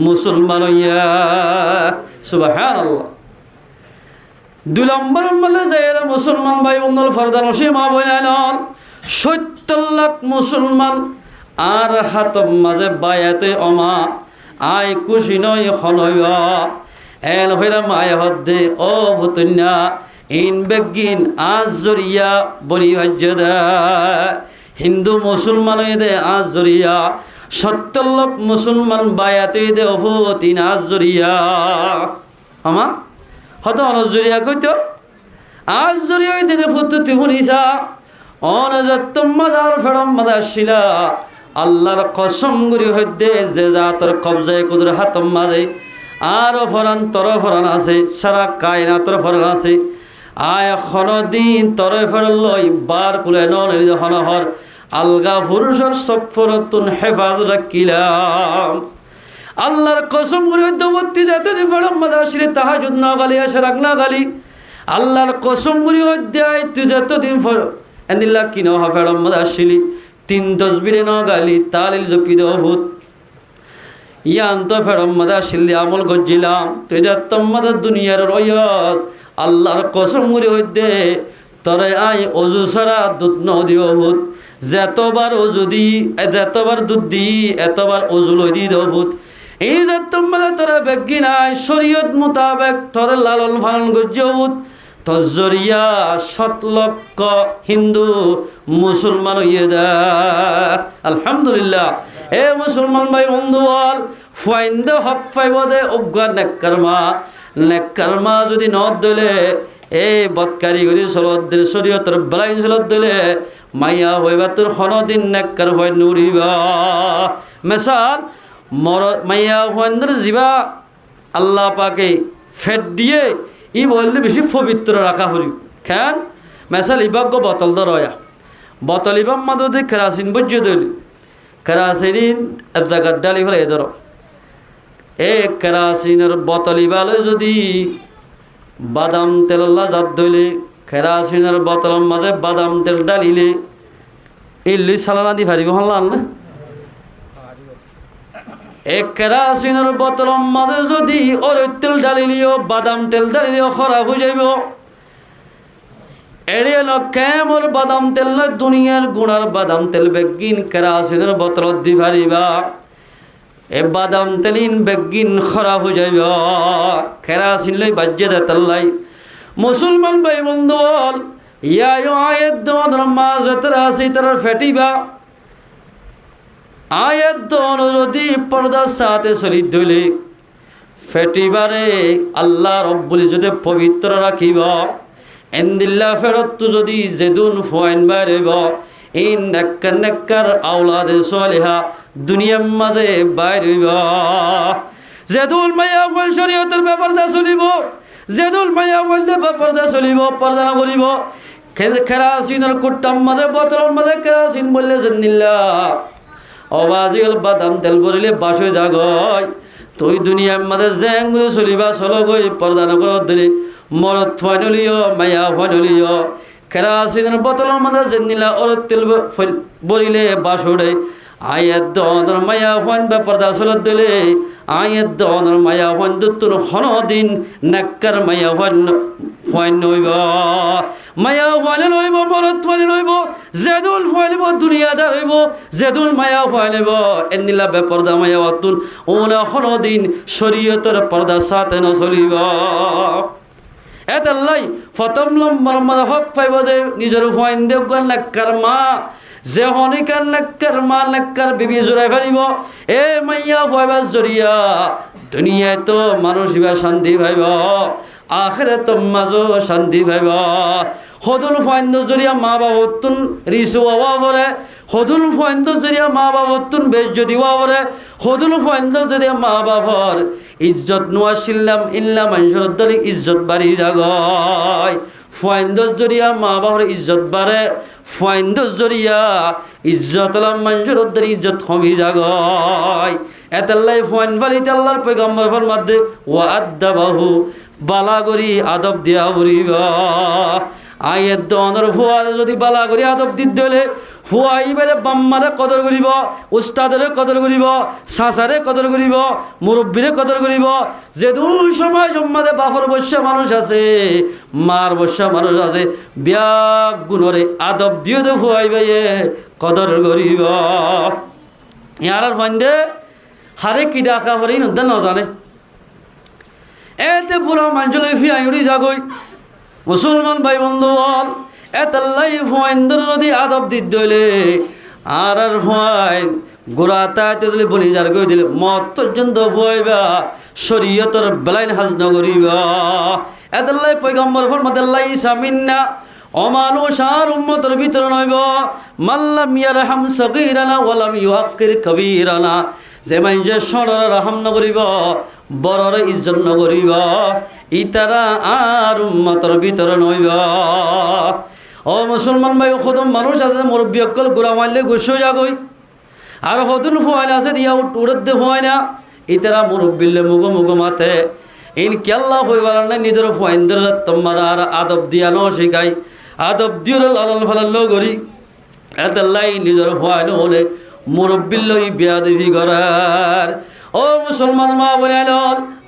মুসলমান হইয়া সুবহানাল্লাহ 2 নম্বর মাঝে যায় মুসলমান ভাই বন্ধুল ফরদান সীমা বইলেন 70 লাখ মুসলমান আর হাতম মাঝে বায়াতে অমা আই খুশি নয় হলইব এল হইরা মায় হদ্দে ও ভুতুন্যা ইন বেগিন আজ জরিয়া বনি ভাজ্যদা হিন্দু মুসলমান দে আজ জরিয়া 70 লাখ মুসলমান বায়াতে দে অভূত ইন আজ জরিয়া আমা হতো অনজরিয়া কইতো আজ জরিয়া দিনে ফুতুতি শুনিছা অনজত মাজার ফেরম মাদাশিলা আল্লাহর কসম গুরি হইদে যে জাতর কবজায় কুদর হাতম মাঝে আরো ফরান তর ফরান আছে সারা কায়নাতর ফরান আছে আয় খন দিন তরে ফেরলই বার কুলে ননিদ হনহর আলগা পুরুষর সফরতুন হেফাজ রাখিলাম আল্লাহর কসম গুরি হইদে বত্তি যেতে দি ফেরম মাদাশিরে তাহাজ্জুদ না গালি আসে রাখনা গালি আল্লাহর কসম গুরি হইদে আই তুই যেতে দিন এন্দিল্লা কিনো ফেরম মাদাশিলি 3 তসবিরে ন গালি তালিল জপিদ ভূত ইয়ান তো ফেরম মাদা শিল্লি আমল গজ্জিলাম তুই যাত্তম মাদা দুনিয়ার রয়স আল্লাহর কসম গুরি হইদে তরে আই অজু সারা দুধ নদিও ভূত যতবার অজু দি যতবার দুধ দি এতবার অজু লই দি দেও ভূত এই যাত্তম মাদা তোরা বেগি নাই শরীয়ত মোতাবেক তোর লালন ফালন গজ্জিও ভূত তজরিয়া 7 লক্ষ হিন্দু মুসলমান হইয়ে দা আলহামদুলিল্লাহ এ মুসলমান ভাই বন্ধু বল ফাইন্দ হক পাইব দে অজ্ঞা নেককারমা যদি নদ দিলে এই বদকারি করি চলত দিলে শরীয়তের বেলাইন চলত দিলে মাইয়া হইবা তোর হনদিন নেককার হয় নুরিবা মেসাল মাইয়া হইন্দ্র জীবা আল্লাহ পাকে ফেট দিয়ে ই বললে বেশি পবিত্র রাখা হরি কেন মেসাল ইবাগ্য বোতল দরয়া বতলিবাম মাদুদি কেরাসিন বুঝ্য দিল কেরাসিন এক জায়গার ডালি ফেলে ধরো এ কেরাসিনের বতলিবালে যদি বাদাম তেল জাত ধইলে কেরাসিনের বোতলের মাঝে বাদাম তেল ডালিলে এই লুই সালানা দি পারিব হল্লান না এক কেরাসিনের বোতলের মাঝে যদি ওর তেল ডালিলিও বাদাম তেল ডালিলিও খারাপ হয়ে যাইব এড়িয়ে কেমন বাদাম তেল নয় দুনিয়ার গুণার বাদাম তেল বেগিন কেরাসিনের বোতলত দি পারিবা এ বাদাম তেলিন বেগিন খারাপ হয়ে যাইব কেরাসিন লই বাজ্যে দে তেল্লাই মুসলমান ভাই বন্ধু ইয়া আয়াত দর মাঝে তেরাসি তার ফেটিবা আয়াত দর যদি পর্দার সাথে চলি দলে ফেটিবারে আল্লাহ রব্বুল যদি পবিত্র রাখিব এন্দিল্লা ফেরত যদি জেদুন ফয়েন বাইরেব এই নেককার নেককার আওলাদে সালেহা দুনিয়ার মাঝে বাইরেব জেদুল মাইয়া ফয়েন শরীয়তের ব্যাপার দা চলিব জেদুল মাইয়া বলতে পর্দা চলিব পর্দা না বলিব কেরাসিনের কুট্টাম মাঝে বোতলের মাঝে কেরাসিন বললে জেন্দিল্লা অবাজিল বাদাম তেল বলিলে বাসে জাগয় তুই দুনিয়ার মাঝে জেঙ্গুলি চলিবা চলো গই পর্দা নগর দিলে মরত ফাইনলিও মায়া ফাইনলিও কেরাসিনের বোতলের মাঝে জেন্দিল্লা ওর তেল বলিলে বাসুড়ে আয়ের দর মায়া ফাইন বা পর্দা চলত দিলে আয়ের দর মায়া ফাইন দুতুর দিন নাক্কার মায়া ফাইন নইব মায়া ফাইলে নইব মরত ফাইলে নইব জেদুল ফাইলিব দুনিয়াদার হইব জেদুল মায়া ফাইলিব এন্দিলা বেপর্দা মায়া অতুন ওলা দিন শরীয়তের পর্দা সাথে নচলিব এতাল্লাই ফতম নম্বর হক পাইব দে নিজের ফাইন দেব নাক্কার মা যে হনিকার নাক্কার মা নাক্কার বিবি জোড়াই ফেলিব এ মাইয়া ফাইবার জরিয়া দুনিয়ায় তো মানুষ ইবা শান্তি পাইব আখিরাত মাঝো শান্তি পাইব হদুল ফাইন্দ জরিয়া মা বাবতুন রিসু হওয়া পরে হদুল ফাইন্দ জরিয়া মা বাবতুন বেজ্জতি হওয়া পরে হদুল ফাইন্দ জরিয়া মা বাবার ইজ্জত নোয়াশিল্লাম ইল্লা মানুষের দলে ইজ্জত বাড়ি জাগয় ফাইন্দর জরিয়া মা বাবার ইজ্জত বাড়ে ফাইন্দর জরিয়া ইজ্জত মানুষের দলে ইজ্জত কমি জাগয় এতাল্লাই ফাইন বালিতে আল্লাহর পয়গম্বর ফরমাতে ওয়া আদাবাহু বালা করি আদব দিয়া বলিব আয়ের দনের ফুয়ারে যদি বালা করি আদব দিত দিলে ফুয়াই বেলে বাম্মারে কদর করিব উস্তাদের কদর করিব সাঁচারে কদর করিব মুরব্বীরে কদর করিব যে দুই সময় জম্মাদে বাপর বসা মানুষ আছে মার বসা মানুষ আছে ব্যাগ গুণরে আদব দিয়ে তো ফুয়াই বাইয়ে কদর করিব ইয়ার ফাইন্দে হারে কি ডাকা পরে নদ্দা নজানে এতে পুরো মানুষলে ফিয়াই উড়ি যাগই মুসলমান ভাই বন্ধু বল এতাল্লাই ফাইন্দর যদি আদব দিত দইলে আর ফাইন গোড়া তাইতে দিলে বলি যার গই দিলে মত পর্যন্ত ফুয়াইবা শরীয়তর বেলাইন হাজ নগরিবা এতাল্লাই পয়গম্বর ফরমাতাল্লাই সামিন্না অমানুষ আর উম্মতের ভিতর নইব মাল্লাম ইয়ারহাম সগীরানা ওয়ালাম ইউআক্কির কবীরানা যে মানুষে সরর রহম নগরিব বড়র ইজ্জত নগরিব ইতারা আর উম্মতের ভিতর নইব ও মুসলমান ভাই কদম মানুষ আছে মুরব্বী অকল গোড়া মারলে গুছো যাগই আর হতুন ফুয়াইল আছে দিয়া উড়ত দে ফুয়াই না ইতারা মুরব্বিলে মুগো মুগো মাতে ইন কেল্লা হইবার না নিজের ফুয়াইন্দর তোমার আর আদব দিয়া ন শিখাই আদব দিয়ে লালন ফালান গরি এতাল্লাই নিজের ফুয়াইল হলে মুরব্বিল বিয়াদবি করার ও মুসলমান মা বলে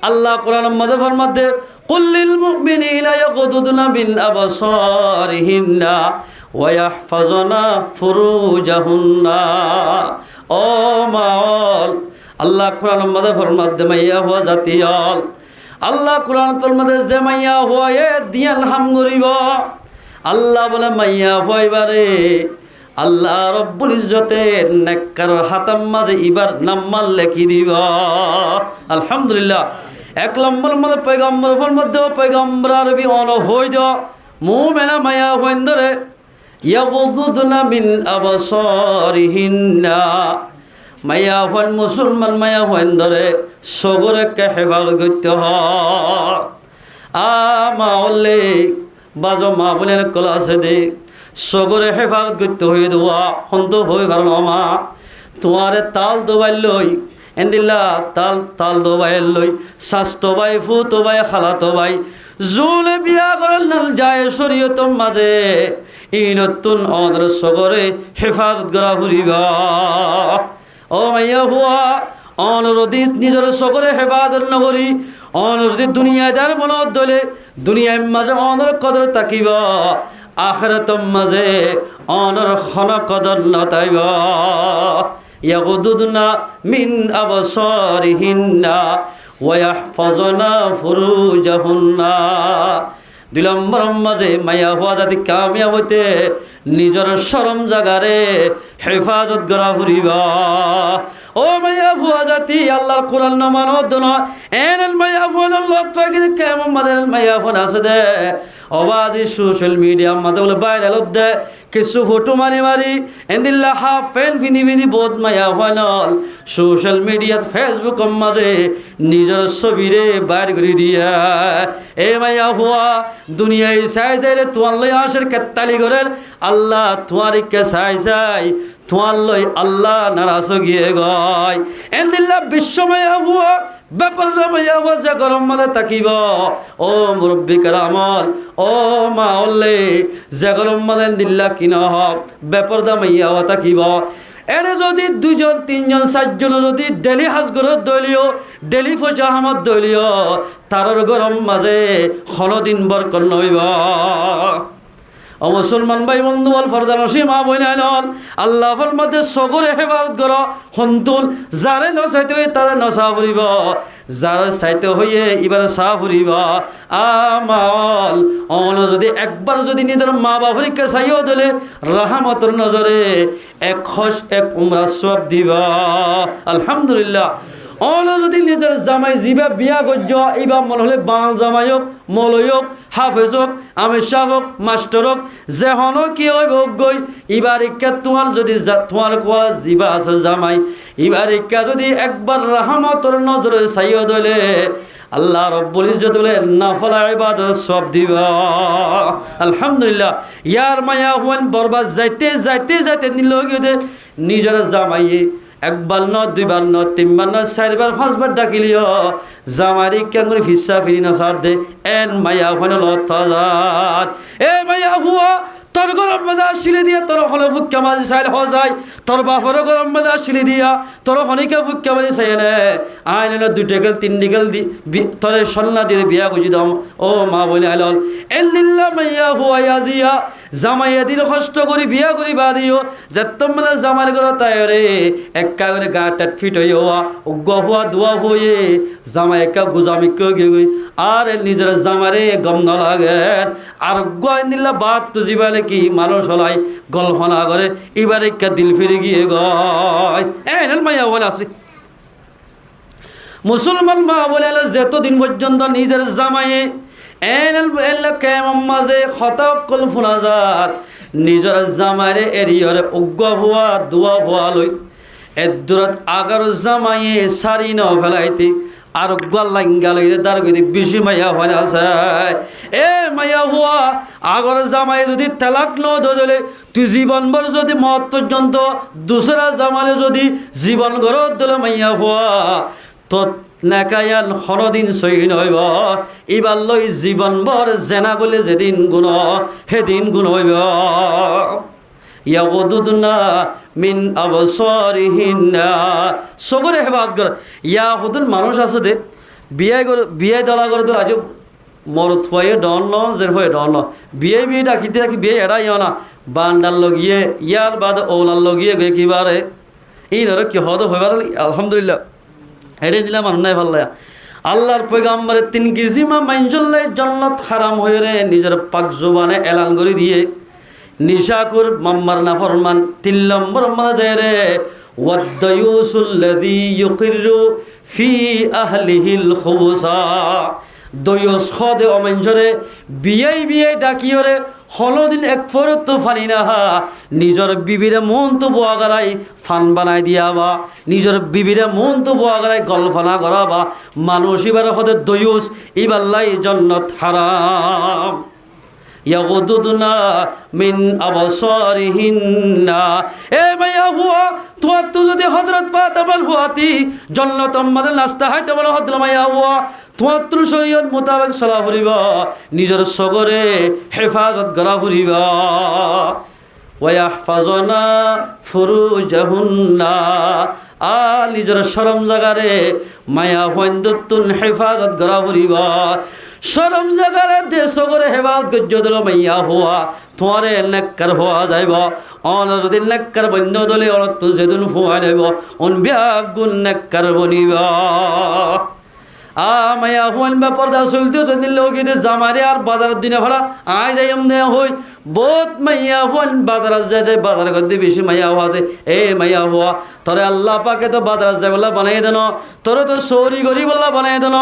আল্লাহ কোরআন মধ্যে ফরমাতে কুল্লিল মুমিনিনা ইয়াগুদুনা বিল আবসারিহিন্না ওয়া ইয়াহফাজুনা ফুরুজাহুন্না ও মাওল আল্লাহ কোরআন মধ্যে ফরমাতে মাইয়া হুয়া জাতিয়াল আল্লাহ কোরআন ফরমাতে যে মাইয়া হুয়া এ দিয়াল হাম গরিব আল্লাহ বলে মাইয়া হইবারে আল্লাহ রব্বুল ইজ্জতে নেককার হাতাম মাঝে ইবার নাম্মাল লেখি দিবা আলহামদুলিল্লাহ এক নম্বর মধ্যে পয়গম্বর মধ্যে পয়গম্বর আরবি অন হই দ মুমিনা মায়া হইন্দরে ইয়াগুদুনা মিন আবসারিহিন্না মায়া হন মুসলমান মায়া হইন্দরে সগরে কে হেফাজত করতে হয় আ মাওলে বাজো মা বলেন কলা আছে দে সগরে হেফাজত করতে হয়ে দেওয়া হন্ত হয়ে কারণ আমা তোমারে তাল দোবাই লই এন্দিল্লা তাল তাল দোবাই লই স্বাস্থ্য বাই ফুতো বাই খালাতো বাই জুলে বিয়া করার নাল যায় শরীয়তর মাঝে ই নতুন অনর সগরে হেফাজত করা ফুরিবা ও মাইয়া হুয়া অনরদি নিজের সগরে হেফাজত নগরী অনরদি দুনিয়াদার মনত দলে দুনিয়ার মাঝে অনর কদর তাকিব আখিরাতের মাঝে অনর খন কদর নতাইব ইয়াগুদুদনা মিন আবসারিহিন্না ওয়া ইয়াহফাজনা ফুরুজাহুন্না। 2 নম্বর মাঝে মায়া হওয়া জাতি কামিয়াব হইতে নিজের শরম জাগারে হেফাজত করা ফুরিবা। ও মায়া ভুয়া জাতি আল্লাহর কোরআন না মানদ না এনল মায়া ফোন আল্লাহ পাকি কেমন মাদের মায়া ফোন আছে দে আওয়াজি সোশ্যাল মিডিয়া মাঝে বলে ভাইরাল দে কিছু ফটো মারি এন্দিল্লা হাফ ফ্যান ফিনি বহুত মায়া ফাইনাল সোশ্যাল মিডিয়া ফেসবুক মাঝে নিজের ছবিরে বাইর করে দিয়া এ মায়া হুয়া দুনিয়ায় চাইলে তোমার লই আসের কেতালি করেন আল্লাহ তোমার কে চাই তোমার লই আল্লাহ নারাজ গিয়ে গয় এন্দিল্লা বিশ্বমায়া হুয়া ব্যাপার মায়া হুয়া যে গরম মাঝে তাকিব ও মুরব্বী কারামল ও মা অল্লে যে গরম মাঝে দিল্লা কিনা হক ব্যাপার মাইয়া হওয়া তাকিব এনে যদি 2 জন 3 জন 4 জন যদি ডেলি হাজগরত দলীয় ডেলি ফজা আহমদ দলীয় তারর গরম মাঝে দিন বরকত নইব ও মুসলমান ভাই বন্ধু বল ফরজা নসি মা বইনাইল আল্লাহ ফরমাতে সগরে হেফাজত কর হন্তুল যারে নসাইতে হয়ে তারে নসা ফুরিব যারে চাইতে হইয়ে এবারে চা ফুরিব আমাল অন যদি একবার যদি নিজের মা বাপরিকে চাইও দিলে রাহমতর নজরে 1 উমরা সওয়াব দিবা আলহামদুলিল্লাহ। অন যদি নিজের জামাই জিবা বিয়া গজ্য এইবা মনে হলে বাল জামাই হোক মলয় হোক হাফেজ হোক আমির শাহ হোক মাস্টার হোক যে হন কি হইব গই এবার ইকা তোমার যদি তোমার কোয়া জিবা আছে জামাই এবার ইকা যদি একবার রাহমতর নজরে চাইও দলে আল্লাহ রব্বুল ইজ্জত বলে নাফলা ইবাদত সব দিবা আলহামদুলিল্লাহ। ইয়ার মায়া হন বরবাদ যাইতে নিলগিয়ে নিজের জামাইয়ে একবার ন 2 বার ন 3 বার ন 4 বার 5 বার ডাকিলিও জামারি কেন করে ফিসা ফিরি না সাথ দে এন মায়া হন লতাজার এ মায়া হুয়া তোর গরম মজা শিলে দিয়া তোর হলে ফুক্কা মাঝি চাইল হ যায় তোর বাপর গরম মজা শিলে দিয়া তোর হনিকে ফুক্কা মাঝি চাইলে আইন 2 টেকেল 3 টেকেল দি তোর সন্না দিয়ে বিয়া বুঝি দাম ও মা বলে আইল এল্লিল্লা মাইয়া হুয়া ইয়াজিয়া জামাইয়া দিন কষ্ট করি বিয়া করি বাদিও যত মানে জামাই করে তাই রে একা করে গা টাট ফিট হইয়া উগ্গ হুয়া দোয়া হয়ে জামাই একা গুজামি গই আর নিজের জামারে গম ন লাগে আর গয় দিল্লা বাদ তো জীবনে কি মানুষ হলাই গল্পনা করে এবার একা দিল ফিরে গিয়ে গয় এল মাইয়া বলে আসি মুসলমান মা বলে যতদিন পর্যন্ত নিজের জামাইয়ে মাঝে খতাকল ফুনাজার নিজের জামাইরে এরিয়রে উগ্গ হওয়া দোয়া হওয়া লই এদূরত আগার জামাইয়ে সারি ন ফেলাইতে আর গল্লাঙ্গা লইলে তার গতি বেশি মাইয়া হয় আছে এ মাইয়া হওয়া আগর জামাই যদি তালাক ন ধরে তুই জীবনভর যদি মত পর্যন্ত দুসরা জামালে যদি জীবন গড়ত দিলে মাইয়া হওয়া তো নাকায়ান হরদিন সহিন হইব এবার লই জীবনভর জেনা বলে যেদিন গুণ সেদিন গুণ হইব ইয়াগুদুদনা মিন আবসারিহিন্না সগরে হেফাজত কর ইয়াহুদুল মানুষ আছে দে বিয়ে দলা করে তো আজ মরত হয়ে ডন ন যে হয়ে ডন ন বিয়ে ডাকিতে রাখি বিয়ে এড়াই না বান্ডার লগিয়ে ইয়ার বাদ ওলার লগিয়ে গে কিবারে এই ধরো কি হদ হইবার আলহামদুলিল্লাহ হেরে দিলাম আর নাই ভাল্লা আল্লাহর পয়গাম্বরের 3 কিজিমা মাইনজল্লাই জান্নাত হারাম হয়ে রে নিজের পাক জবানে এলান করে দিয়ে নিশাকুর মাম্মার নাফরমান 3 নম্বর মানা যায় রে ওয়াদায়ুসুল্লাযী ইউকিরু ফি আহলিহিল খুবুসা দয়ুস খদে অমানজরে বিয়ে ডাকিয়রে হলদিন এক ফরত তো ফানি না নিজের বিবিরে মন তো বোয়া গড়াই ফান বানাই দিয়াবা নিজের বিবিরে মন তো বোয়া গড়াই গল্পনা করাবা মানুষ এবার হতে দয়ুস ইবাল্লাই জান্নাত হারাম ইয়াগুদুদনা মিন আবসারিহিন্না। এ মাইয়া হুয়া তোমার তো যদি হযরত ফাতেমার হুয়াতি জান্নাতুল মাদের নাস্তা হইতে বলে হযরত মাইয়া হুয়া তোমার তো শরীয়ত মোতাবেক চলা ফুরিবা, নিজের সগরে হেফাজত করা ফুরিবা। ওয়াহফাজনা ফুরুজাহুন্না, আর নিজের শরম জাগারে মায়া হইন্দতুন হেফাজত করা ফুরিবা। শরম জাগারে দেশ করে হেফাজত গজ্য দিল মাইয়া হওয়া তোমারে নেককার হওয়া যাইব। অন যদি নেককার বন্য দলে অনত যেদিন ফুয়া যাইব অন ব্যাগুন নেককার বনিবা। মাইয়া হুয়ান বা পর্দা চলতেও যদি লোকিতে জামারে আর বাজারের দিনে ভাড়া আয় যাই এমনি হই বহুত মাইয়া হুয়ান বাজার যায় বাজার করতে বেশি মাইয়া হওয়া আছে। এ মাইয়া হওয়া তোরে আল্লাহ পাকে তো বাজার যাই বললা বানাই দেন, তোরে তো সৌরি গরি বললা বানাই দেন,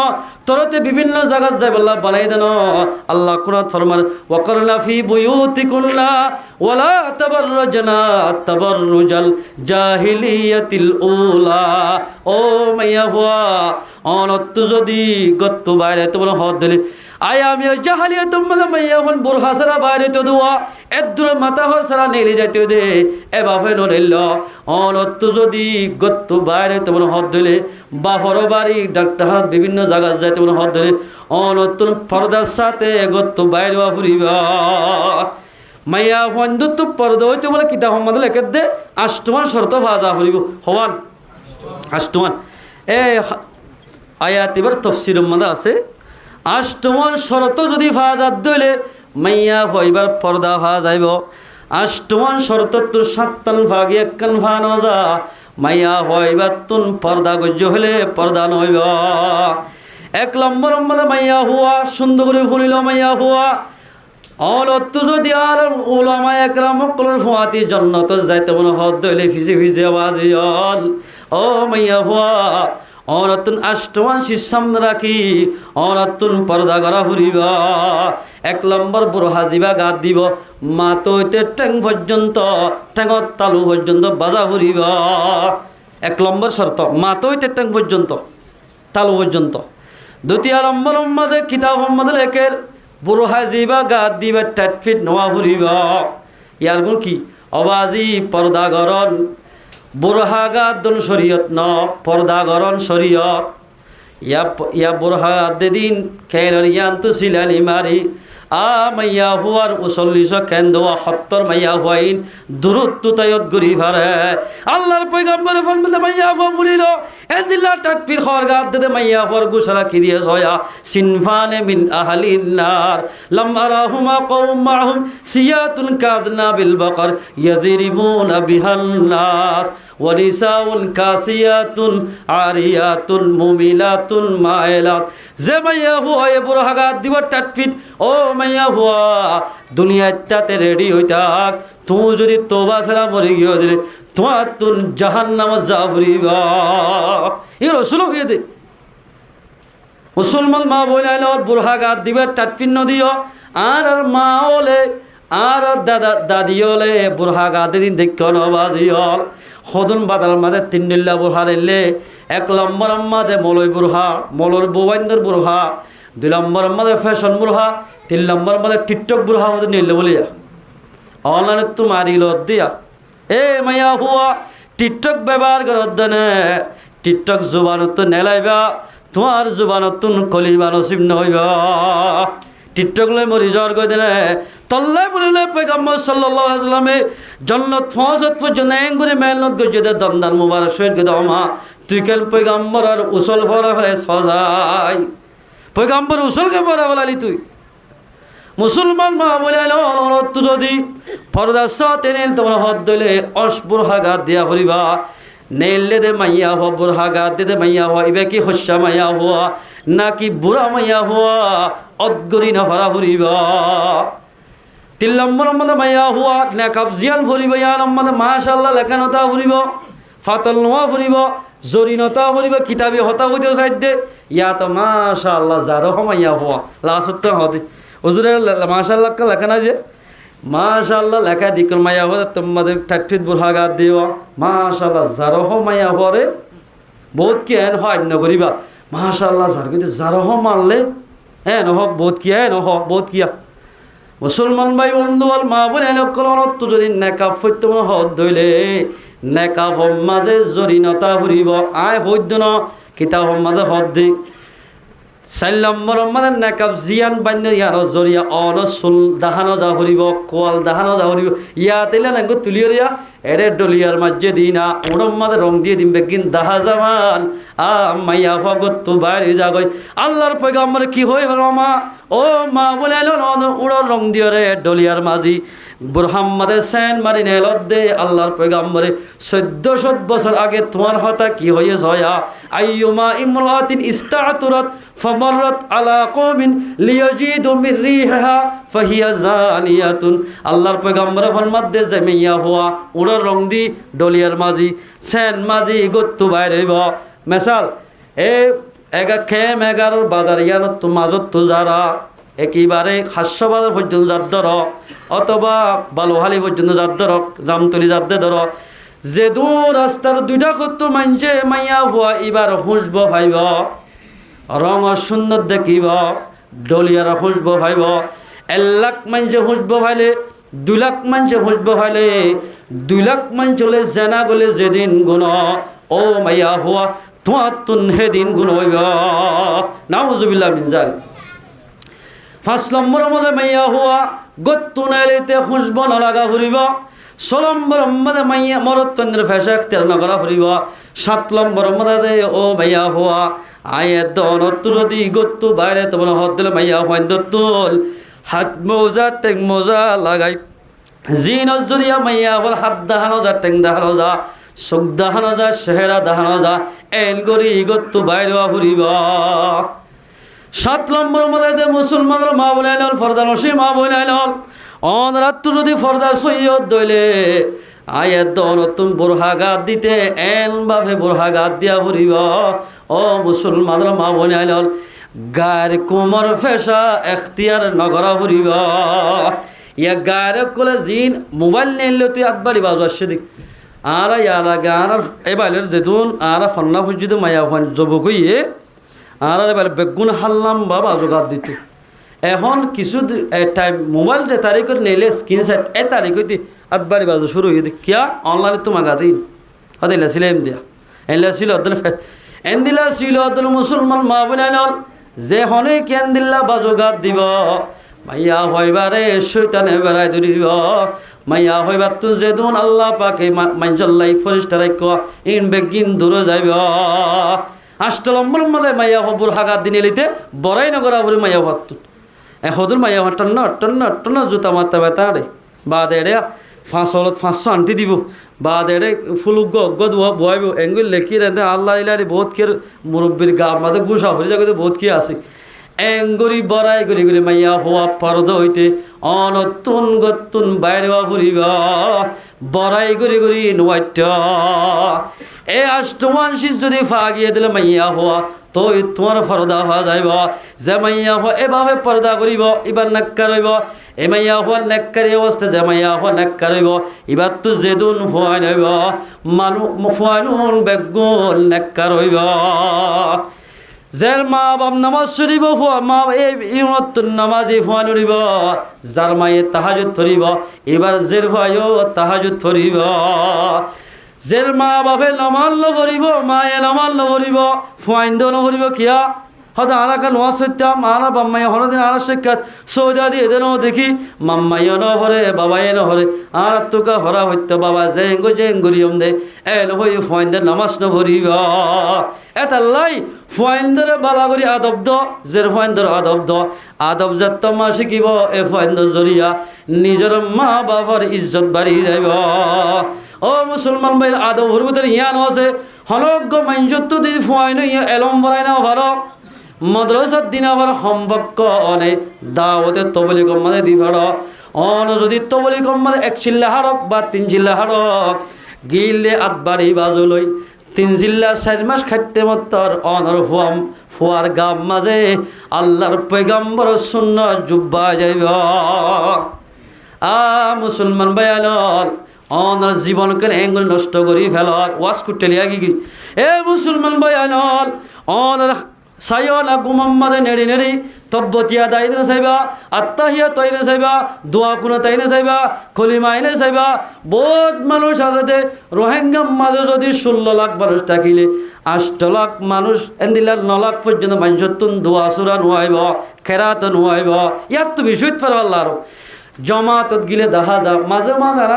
তোরতে বিভিন্ন জায়গা যাই বললা বানাই দেন। আল্লাহ কুরআন ফরমান ওয়াকরনা ফি বুয়ুতিকুন্না ওয়ালা তাবাররাজনা তাবাররুজাল জাহিলিয়াতিল উলা। ও মাইয়া হওয়া অনত যদি গত্ত বাইরে তোমার হদ দিলে আয় আমি জাহালিয়া তোমাদের মাইয়া হন বোরখা সারা বাইরে তো দোয়া এদুর মাথা হর সারা নেলে যাইতে দে এ বাফে নড়েল অনত যদি গত্ত বাইরে তোমার হদ দিলে বাফর বাড়ি ডাক্তার বিভিন্ন জায়গায় যাই তোমার হদ দিলে অনত পর্দার সাথে গত্ত বাইরে ফুরিবা। মাইয়া হন দুত পর্দা হইতে বলে কিতাব মোহাম্মদ লেখে দে আষ্টমান শর্ত ভাজা ফুরিব হওয়ান আষ্টমান। এ আয়াত এবার তফসিরের মধ্যে আছে আষ্টমান শরত যদি ফাজাত দইলে মাইয়া হইবার পর্দা ভা যাইব। আষ্টমান শরত তো সাতটান ভাগি একখান ভা নজা মাইয়া হইবার তুন পর্দা গজ্য হলে পর্দা নইব। এক নম্বর মধ্যে মাইয়া হুয়া সুন্দর করে ফুলিল মাইয়া হুয়া অলত যদি আর ওলামা একরাম কলর ফুয়াতি জন্নত যাইতে মনে হদ দইলে ফিজে ফিজে আওয়াজ ও মাইয়া হুয়া অনতুন আষ্টমান শিশাম রাখি অনতুন পর্দা করা ফুরিবা। এক নম্বর বড় হাজিবা গাত দিব মাতইতে ট্যাং পর্যন্ত ট্যাঙত তালু পর্যন্ত বাজা ফুরিবা। এক নম্বর শর্ত মাতইতে ট্যাং পর্যন্ত তালু পর্যন্ত। দ্বিতীয় নম্বর মাঝে কিতাব মোহাম্মদ লেখের বড় হাজিবা গাত দিবা টাইট ফিট নোয়া ফুরিবা। ইয়ার গুণ কি অবাজি পর্দা গরণ বুরহাগাদন শরীয়ত ন পর্দাগরণ শরীয়ত ইয়া বুরহাগাদ দিন খেলন ইয়ান্তু সিলালি মারি মাইয়া হুয়ার ৪৯৭০ মাইয়া হুয়াইন দূরত্ব তায়ত ঘুরি ফারে আল্লাহর পয়গম্বরে ফরমাতে মাইয়া হুয়া বলিল এজিল্লা তাকফির খরগাদ দে মাইয়া হুয়ার গুসরা কি দিয়ে জয়া সিনফানে মিন আহলিন নার লাম আরাহুমা কওম মাহুম সিয়াতুন কাদনা বিল বাকর ইয়াজিরিবুনা বিহান নাস ওয়ানিসাউন কাসিয়াতুন আরিয়াতুন মুমিলাতুন মাইলাত। যে মাইয়া হুয়া এ বুরহাগাদ দিব টাটফিট ও মাইয়া হুয়া দুনিয়াতে রেডি হইতাক তুই যদি তোবা ছাড়া মরে গিয়ে দিলে তোমার তুন জাহান্নামে যা ফুরিবা। এ রসুল হয়ে দে মুসলমান মা বইলাইল বুরহাগাদ দিবে টাটফিট নদিও আর মা ওলে আর দাদা দাদি ওলে বুরহাগাদ দিন দেখ নবাজিল সদন বাদার মাঝে ৩ নিল্লা বুরহা রেলে। এক নম্বর মাঝে মলই বুরহা মলর বৌবাইন্দর বুরহা, ২ নম্বর মাঝে ফ্যাশন বুরহা, ৩ নম্বর মাঝে টিকটক বুরহা হতে নিলে বলিয়া অনলাইনে তো মারিল দিয়া। এ মাইয়া হুয়া টিকটক ব্যবহার করত দেনে টিকটক জুবানত নেলাইবা তোমার জুবানত কলিবা নসিব নহইবা। টিকটক লই মরি যাওয়ার কই দেনে তল্লাই বলিলে পয়গম্বর সাল্লাল্লাহু আলাইহি ওয়াসাল্লামে জন্নত ফজত পর্যন্ত এঙ্গুরে মেহনত গজে দন্দান মুবারক শহীদ গদা আমা তুই কেন পয়গম্বর আর উসল ফরা ফলে সজাই পয়গম্বর উসলকে ফরা ফলালি তুই মুসলমান মা বলিল অনত যদি পর্দা সাথে নেল তোমার হদ দইলে অসবুরহাগাত দিয়া ভরিবা নেলে দে মাইয়া হওয়া বুরহাগাত দে মাইয়া হওয়া ইবে কি হস্যা মাইয়া হওয়া নাকি বুড়া মাইয়া হওয়া অদগরি না ভরা ফুরিবা। ৩ নম্বর মধ্যে মাইয়া হুয়া নেকাব জিয়ান ফুরিব। ইয়া নম্বর মাশাআল্লাহ লেখানতা ফুরিব ফাতল নোয়া ফুরিব জরিনতা ফুরিব কিতাবে হতা হইতে সাইডে ইয়া তো মাশাআল্লাহ যারো মাইয়া হুয়া লাসত হতে হুজুরের মাশাআল্লাহ কা লেখা না যে মাশাআল্লাহ লেখা দিক মাইয়া হওয়া তোমাদের ঠাট্টিত বুরহাগাত দিও মাশাআল্লাহ যারো মাইয়া হরে বহুত কি এন হয় ন করিবা মাশাআল্লাহ যার কইতে যারো মানলে এন হোক বহুত কি এন হোক বহুত কিয়া মুসলমান ভাই বন্ধু আর মা বোন লক্ষ্য যদি নেকাব ফৈত্য হদ ধইলে নেকাব মাঝে জরিনতা ফুরিব আয় বৈদ্য ন কিতাব মাঝে হদ দি 4 নম্বর মাঝে নেকাব জিয়ান বান্য ইয়ার জরিয়া অনসুল দাহানো যা ফুরিব কোয়াল দাহানো যা ফুরিব ইয়া তেলে নাঙ্গ তুলিয়া এরে ডলিয়ার মাঝে দিনা ওরম মাঝে রং দিয়ে দিন বেগিন দাহা জামান মাইয়া ফগত বাইরে যাগই আল্লাহর পয়গম্বর কি হই রমা ও মা বলে উড়ো রং দিয়ে রে ডলিয়ার মাঝি বুরহাম্মাদের সেন মারি নেলদে আল্লাহর পয়গম্বরে 1400 বছর আগে তোমার হতা কি হয়ে জয়া আইয়ুমা ইমরাতিন ইস্তাতুরাত ফামাররাত আলা কওমিন লিয়াজিদু মির রিহা ফাহিয়া জানিয়াতুন আল্লাহর পয়গম্বর ফরমাদে যে মাইয়া হওয়া উড়ো রং দি ডলিয়ার মাঝি সেন মাঝি গত্তু বাইরে মেসাল এ এগা খেম 11 বাজার ইয়ানত তো মাজত তো যারা একেবারে হাস্য বাজার পর্যন্ত যার ধর অথবা বালুহালি পর্যন্ত যার ধর জামতলি যাতে ধর যে দু রাস্তার দুইটা কত মানছে মাইয়া হওয়া এবার হুঁসব ভাইব রঙ সুন্দর দেখিব ডলিয়ার হুঁসব ভাইব 1 লাখ মানছে হুঁসব ভাইলে 2 লাখ মানছে হুঁসব ভাইলে 2 লাখ মান চলে জানা গলে যেদিন গুণ ও মাইয়া হওয়া তোমার তুন হেদিন গুণ হইব নাউজুবিল্লাহ মিন জালিক 5 নম্বর মধ্যে মাইয়া হওয়া গত্তু নাইলেতে খুশব নলাগা ফুরিব 6 নম্বর মধ্যে মাইয়া মরত চন্দ্র ফেসা তেল নগরা ফুরিব 7 নম্বর মধ্যে ও মাইয়া হওয়া আয়ে দনত যদি গত্তু বাইরে তোমার হদ দিলে মাইয়া হওয়া দত্তুল হাত মোজা টেং মোজা লাগাই জিন জরিয়া মাইয়া বল হাত দাহানো যা টেং দাহানো যা চোখ দাহানো যা চেহারা দাহানো যা এল গরি গত্তু বাইরে ফুরিব 7 নম্বর মধ্যে মুসলমানের মা বলে আইল ফরদা নসি মা বলে আইল অন রাত যদি ফরদা সৈয়দ দইলে আয়ের দনতুন বোরহাগাত দিতে এন ভাবে বোরহাগাত দিয়া ফুরিব ও মুসলমানের মা বলে আইল গায়ের কোমর ফেসা এখতিয়ার নগরা ফুরিব ইয়া গায়ের কলে জিন মোবাইল নিলে তুই আতবাড়ি বাজু আসছে দেখ আর ইয়ারা গান এবাইলের যেতুন আর ফন্না ফুজিত মায়া ফান জব কইয়ে আর এবার বেগুন হাল্লাম বাবা জোগাড় দিতে এখন কিছু টাইম মোবাইল যে তারিখ করে নিলে স্ক্রিনশট এ তারিখ হইতে আতবাড়ি বাজু শুরু হয়ে দেখ কিয়া অনলাইনে তো মাগা দিন হতে ছিল এম দিয়া এনলা ছিল এন দিলা ছিল মুসলমান মা বোনাইল যে হনে কেন দিল্লা বাজোগাত দিব মাইয়া হইবারে শৈতানে বেড়াই ধরিব মাইয়া হইবার তো যেদিন আল্লাহ পাকে মাইজল্লাই ফরিস্তার ইন বেগিন দূরে যাইব 8 নম্বর মধ্যে মাইয়া হবুর হাগাত দিনে লিতে বড়াই নগরা বলে মাইয়া হত এহদুর মাইয়া টন্ন টন্ন টন্ন জুতা মারতে বেতাড়ে বা দেড়ে 500 আনটি দিব বা দেড়ে ফুলুক গদ বয়াইব এঙ্গুল লেখি রে আল্লাহ ইলারি বহুত কে মুরব্বীর গা মাঝে গুসা হয়ে যাবে বহুত কি আছে এঙ্গুরি বড়াই গরি গরি মাইয়া হওয়া পরদ হইতে অনতুন গতুন বাইরে ফুরিব বড়াই গরি গরি নোয়াইট এ 8 শীষ যদি ফাগিয়ে দিলে মাইয়া হওয়া তো তোমার পর্দা হওয়া যাইব যে মাইয়া হওয়া এভাবে পর্দা করিব এবার নাক্কার হইব এ মাইয়া হওয়া নেককারি অবস্থা যে মাইয়া হওয়া নেককার হইব এবার তো যেদুন ফুয়াই হইব মানু ফুয়াইনুন বেগুন নেককার হইব যার মা বাপ নামাজ শরীব মা এই নামাজি ফুয়া নড়িব যার মায়ে তাহাজুদ ধরিব এবার জের ভাইও তাহাজুদ ধরিব জের মা বাপে নামাল নভরিব মায়ে নামাল নভরিব ফুয়াইন্দ নভরিব কিয়া হয়তো আনাকা নোয়া সত্যাম আনা বাম্মাই হরদিন আনা শিক্ষাত সৌজা দিয়ে দেনও দেখি মাম্মাইও নহরে বাবাই নহরে আর তোকা হরা হইতে বাবা জেঙ্গুরিয়ম দে এল হই ফুয়াইন্দের নামাজ নভরিব এটা লাই ফুয়াইন্দরে বালাগরি আদব্দ জের ফুয়াইন্দর আদব্দ আদব যত মা শিকিব এ ফুয়াইন্দর জরিয়া নিজের মা বাবার ইজ্জত বাড়ি যাইব ও মুসলমান ভাই আদব হরবতের ইয়ান আছে হনজ্ঞ মাইঞ্জত যদি ফুয়াইন ইয়া এলম বরাই না ভালো মদ্রাসার দিন আবার সম্পর্ক অনেক দাওয়াতে তবলি কম্মাদে দিবার অন যদি তবলি কম্মাদে 1 চিল্লা হারক বা 3 চিল্লা হারক গিলে আতবাড়ি বাজুলই 3 চিল্লা 4 মাস খাইতে মতর অনর ফুয়ার গাম মাঝে আল্লাহর পয়গম্বর সুন্নাত জুব্বা যাইব মুসলমান ভাইয়াল অনর জীবনকে এঙ্গুল নষ্ট করি ফেল ওয়াজ করতে লিয়া গি এ মুসলমান ভাইয়াল অনর সাইও না গুমাম্মাদে নেড়ি নেড়ি তব্বতিয়া দাইনে চাইবা আত্মাহিয়া তৈনে চাইবা দোয়া কোনো তাইনে চাইবা কলিমা আইনে চাইবা বহুত মানুষ আছে রোহিঙ্গার মাঝে যদি 16 লাখ মানুষ থাকিলে 8 লাখ মানুষ এন্দিলার 9 লাখ পর্যন্ত মানুষতুন দোয়া সুরা নোয়াইব খেরাত নোয়াইব ইয়ার তো বিষয়ত পার আল্লাহ জমাতত গিলে দেখা যা মাঝে মাঝে আর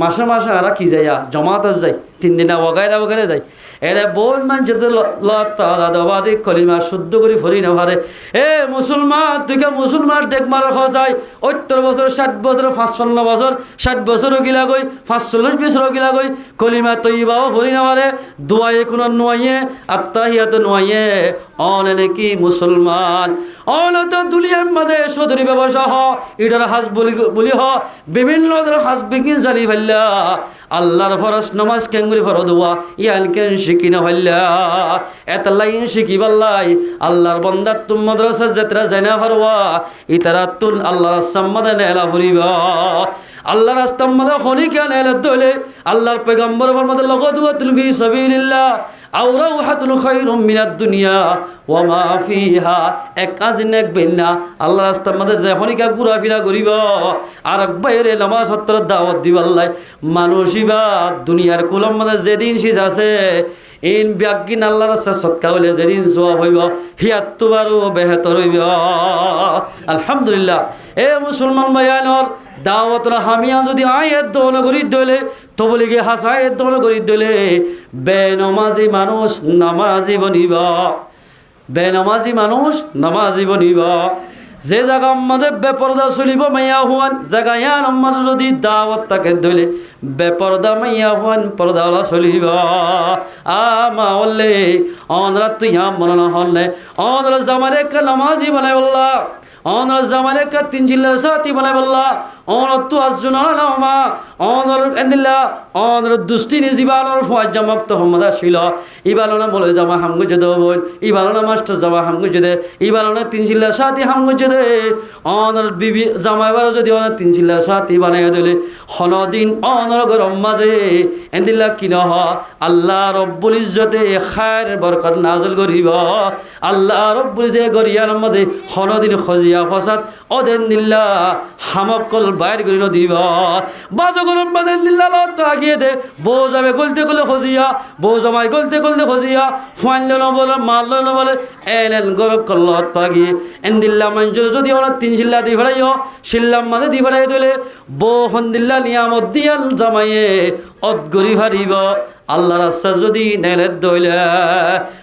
মাসে মাসে আর কি যায় জমাত যাই 3 দিনা ওগাইরা যায় এরা বহুত মানুষ লবাদি কলিমা শুদ্ধ করে ফরি না ভারে এ মুসলমান তুই কে মুসলমান দেখ মারা খাওয়াই 70 বছর 60 বছর 55 বছর 60 বছরও গিলা গই 45 বছরও গিলা গই কলিমা তৈবাও ফরি না ভারে দোয়ায়ে কোনো নোয়াইয়ে আত্তাহিয়াত নোয়াইয়ে অনে কি মুসলমান অনত দুনিয়ার মাঝে সদরি ব্যবসা হ ইডার হাজ বলি হ বিভিন্ন ধরনের হাজ বিকিন জালি ফেললা আল্লাহর ফরজ নামাজ কেঙ্গুরি ফরদ হওয়া ইয়াল কেন শিখি না হইলা এত লাইন শিখি বললাই আল্লাহর বান্দা তুম মাদ্রাসা যাত্রা জানা ফরওয়া ইতারা তুন আল্লাহর সম্মানে নেলা ফুরিবা আল্লাহর রাস্তামদে খনি কেন এলে দলে আল্লাহর পয়গম্বর ফরমাতে লগদওয়াতুন ফি সাবিলিল্লাহ আও রাওহাতুল খায়রুম মিনাদ দুনিয়া ওয়া মা ফিহা এক কাজ নেক বিনা আল্লাহর রাস্তামদে যখনই কা ঘোরাফেরা করিব আর বাইরে নামাজ হত্তর দাওয়াত দিবাল্লাই মানুষিবা দুনিয়ার কুলম মধ্যে যেদিন সিজ আছে ইন ব্যাগিন আল্লাহর রাস্তা সৎকা হইলে যেদিন জবাব হইব হিয়াত তুবারও বেহতর হইব আলহামদুলিল্লাহ এ মুসলমান ভাইয়ানর দাওয়াতরা হামিয়া যদি আয়াত দোন করি দলে তবলিগে হাসায়াত দোন করি দলে বেনমাজি মানুষ নামাজি বনিব বেনমাজি মানুষ নামাজি বনিব যে জায়গা মাঝে বেপরদা চলিব মাইয়া হুয়ান জায়গায়ান মাঝে যদি দাওয়াত তাকে দলে বেপরদা মাইয়া হুয়ান পর্দাওয়ালা চলিব আমা বললে অনরা তুই মনে হলে অনরা জামারে একটা নামাজি বানাই বললা অনর জামানে কা 3 জিল্লার সাথী বানাই বললা অনর তো আজনা নামা অনর এন্দিল্লা অনর দুস্তিনি জীবানর ফওয়াজ্জামক তো হামদা ছিল ইবালনা বলে জামা হামগুজে দেবন ইবালনা মাস্টার জামা হামগুজে দে ইবালনা 3 জিল্লার সাথী হামগুজে দে অনর বিবি জামাইবার যদি অনর 3 জিল্লার সাথী বানাই দিলে হনদিন অনর গরম মাঝে এন্দিল্লা কিনা হ আল্লাহ রব্বুল ইজ্জতে খায়ের বরকত নাযিল করিব আল্লাহ রব্বুল যে গরিয়ার মধ্যে হনদিন খজিয়া ফসাদ ওদেন দিল্লা হামকল বাইর করে দিব বাজগরম বাদেন দিল্লা লত আগিয়ে দে বউ যাবে গলতে গলে খজিয়া বউ জামাই গলতে গলতে খজিয়া ফাইনলে ন বলে মারল ন বলে এলেন গরক কল্লত আগিয়ে এন দিল্লা মঞ্জুর যদি ওরা 3 জিল্লা দি ফেলাইও শিল্লাম মাঝে দি ফেলাই দিলে বউ হন দিল্লা নিয়ামত দিয়াল জামাইয়ে অদগরি ভারিব আল্লাহ রাস্তা যদি নেলের দইলে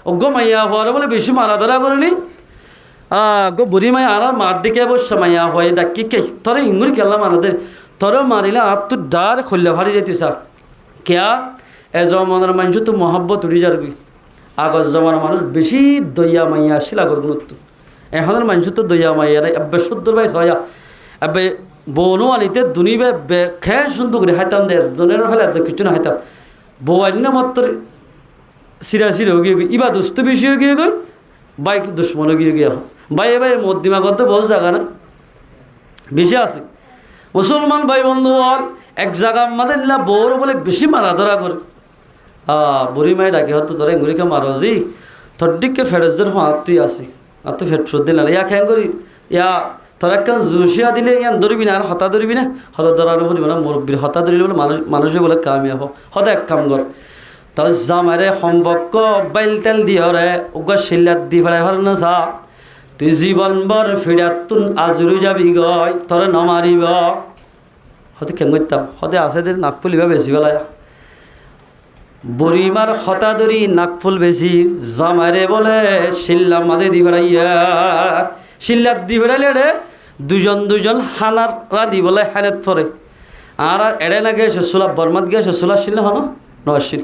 ও গমাইয়া হওয়ার বলে বেশি মারা ধরা করেনি গো বুড়ি মাই আর মার দিকে বসে মাইয়া হয় ডাকি কে তোরে ইঙ্গুরি খেললাম আমাদের তোরে মারিলে আর তুই ডার খুললে ভারি যেতে চাক কেয়া এ জমানার মানুষ তো মহাব্বত উড়ি যাবি আগর জমানার মানুষ বেশি দইয়া মাইয়া আসছিল আগর গুরুত্ব এখনের মানুষ তো দইয়া মাইয়া এবে সুন্দর ভাই ছয়া এবে বনু আলিতে দুনিবে খেয়ে সুন্দর করে হাইতাম দে জনের ফেলে কিছু না হাইতাম বউ আনি না মাত্র সিরা সিরা গিয়ে ইবা দুষ্ট বেশি হয়ে গিয়ে গই বাইক দুশ্মন গিয়ে গিয়া ভাই ভাই মধ্যমা করতে বহু জায়গা না বেশি আছে মুসলমান ভাই বন্ধু হল এক জায়গার মাঝে দিলা বউর বলে বেশি মারা ধরা করে বুড়ি মাই ডাকে হতো তোরা এগুলিকে মারো জি তোর দিকে ফেরজের হাত তুই আসি আর তুই ফেট দিল না ইয়া খেয়ে করি ইয়া তোর একটা জুসিয়া দিলে ইয়ান ধরবি না আর হতা ধরবি না হতা ধরানো বলি না মুরব্বীর হতা ধরিলে বলে মানুষে বলে কামিয়াব হতা এক কাম কর তোর জামারে সম্পর্ক বাইল তেল দিয়ে রে ওগা শিল্লাত দি ফেলাই ভালো না চা তুই জীবনভর ফিরাত তুন আজুরি যাবি গয় তোরে নমারিব হতে কেন করতাম হতে আছে দের নাক ফুলিবা বেশি বেলায় বুড়িমার হতা ধরি নাক ফুল বেশি জামারে বলে শিল্লা মাঝে দি ফেলাইয়া শিল্লাত দি ফেলাইলে রে দুজন হানার রাধি বলে হানাত পরে আর এড়ে না গেছে সোলা বর্মাত গেছে সোলা শিল্লা হন নশিল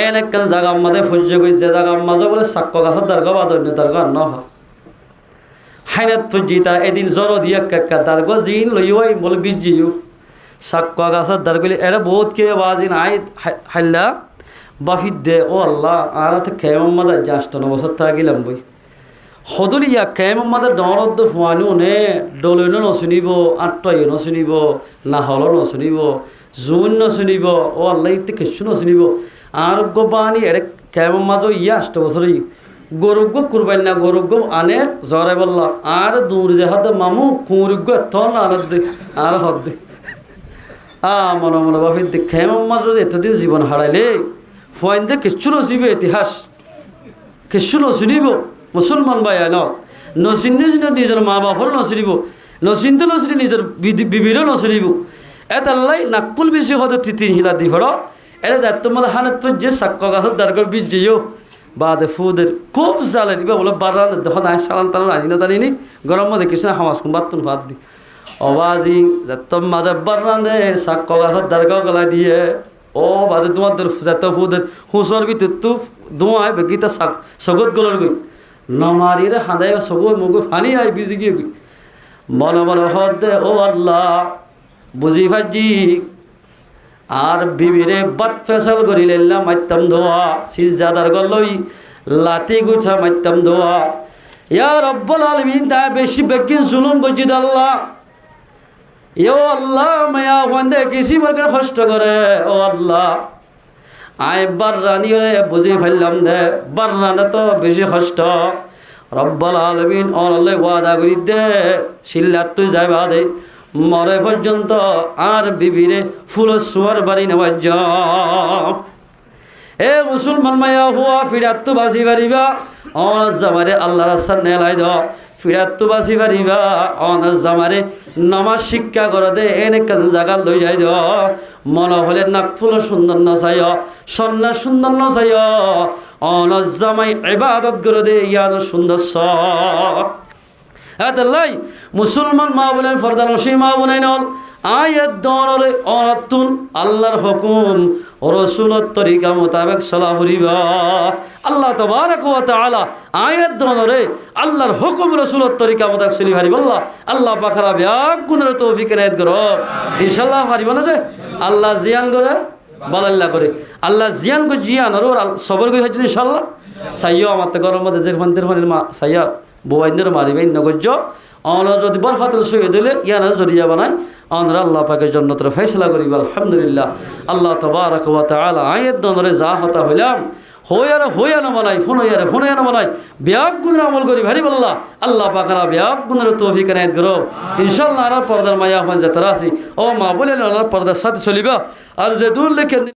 এন এক জায়গা মাঝে ফুজ গই যে জায়গা মাঝে বলে সাক্ষ্য গাছের দার্গা বা দৈন্য দার্গা ন হাইনাত ফুজিতা এদিন জ্বর দিয়া কাকা দার্গ জিন লইওই বলে বিজিও সাক্ষ্য গাছের দার্গলি এরা বহুত কে বাজিন আই হাইল্লা বাফিদ দে ও আল্লাহ আর খেয়ে মাদার জাস্ট 9 বছর থাকিলাম বই সদলিয়া কেমাদের ডরদ ফুৱানো নে ডলৈনো নচুনিব আত্মই নচুনিব নাহল নচুনিব জোন নচুনিব ও আল্লাহ ইতে কিছু নচুনিব আর গোবানি এড়ে কেমাদ ইয়া 8 বছর গরুগ্য কুরবান না গরুগ্য আনে জরে বললা আর দূর যে হাতে মামু কুরুগ্য তন আনার দে আর হদ দে মনে মনে ভাবি দেখে মাম্মার যদি এতদিন জীবন হারাইলে ফুয়াইন্দে কিচ্ছু নচিবে ইতিহাস কিচ্ছু নচিনিব মুসলমান ভাই ন নচিনি যদি নিজৰ মা বাপর নচিনিব নচিনতে নচিনি নিজৰ বিবিরও নচিনিব এতাল্লাই নাকপুল বেশি হয়তো তিন হিলা দি ফড় এটা যার তোমাদের হানের তো যে সাক্ষ্য গাছের দারগর বীজ যেও বাদে ফুদের খুব জ্বালে নিবা বলে বারান দেখো না সালান তালান আনি না জানি গরম মধ্যে কিছু না হামাস কুম বাতুন ভাত দি অবাজি যাতম মাঝে বারান দে সাক্ষ্য গাছের দারগাও গলা দিয়ে ও বাজে তোমাদের যাত ফুদের হুঁসর ভিতর তো ধোঁয়ায় বেগিতা সগত গলার গই নমারি রে হাঁদায় সগত মুখ ফানি আয় বিজি গিয়ে গই মনে মনে হদ দে ও আল্লাহ বুঝি ভাজি আর বিবিরে বাত ফেসল করি লেলা মাইতাম ধোয়া সিজাদার গলই লাতি গুছা মাইতাম ধোয়া ইয়া রব্বুল আলামিন তা বেশি বেগিন জুলুম গজি আল্লাহ ইয়ো আল্লাহ মায়া ওয়ান্দে কিসি মরকে কষ্ট করে ও আল্লাহ আয় বাররানি রে বুঝি ফেললাম দে বাররানা তো বেশি কষ্ট রব্বুল আলামিন আল্লাহ ওয়াদা করি দে সিল্লাত তুই যাইবা দে মরে পর্যন্ত আর বিবিরে ফুল সুয়ার বাড়ি নেওয়া যাও এ মুসলমান মায়া হুয়া ফিরাত তো বাসি পারিবা অনাজ জামারে আল্লাহ রাস্তার নেলাই দাও ফিরাত তো বাসি পারিবা অনাজ জামারে নামাজ শিক্ষা করে দে এনে কাজ জায়গা লই যাই দাও মনে হলে নাক ফুল সুন্দর নচাই সন্না সুন্দর নচাই অনাজ জামাই ইবাদত করে দে ইয়ানো সুন্দর এতাল্লাই মুসলমান মা বলেন ফরদা নসি মা বলেন আয়াত দনরে অনাতুন আল্লাহর হুকুম রাসূলের তরিকা মোতাবেক চলা করিবা আল্লাহ তাবারক ওয়া তাআলা আয়াত দনরে আল্লাহর হুকুম রাসূলের তরিকা মোতাবেক চলি পারিব আল্লাহ পাকরা ব্যাক গুণের তৌফিক এনায়েত করো ইনশাআল্লাহ পারিব না যে আল্লাহ জিয়ান করে বালাল্লাহ করে আল্লাহ জিয়ান কো জিয়ান আর সবর কই হচ্ছে ইনশাআল্লাহ সাইয়ো আমার তে গরম মধ্যে জের ফান্তের ফানের মা সাইয়া বউয়াইনের মারিবেন নগজ্য অন যদি বল ফাতল সই দিলে ইয়ানা জরিয়া বানায় আমরা আল্লাহ পাকের জন্নতের ফয়সালা করিব আলহামদুলিল্লাহ আল্লাহ তাবারক ওয়া তাআলা আয়াত দনরে যা হতা হইলাম হইয়া না বানাই ফোন না বানাই ব্যাক গুণের আমল করি ভারি বল্লাহ আল্লাহ পাকরা ব্যাক গুণের তৌফিক এনায়েত করো ইনশাআল্লাহ আর পর্দার মায়া হন যাত্রা আসি ও মা বলেন পর্দার সাথে চলিবা আর যে দূর লেখে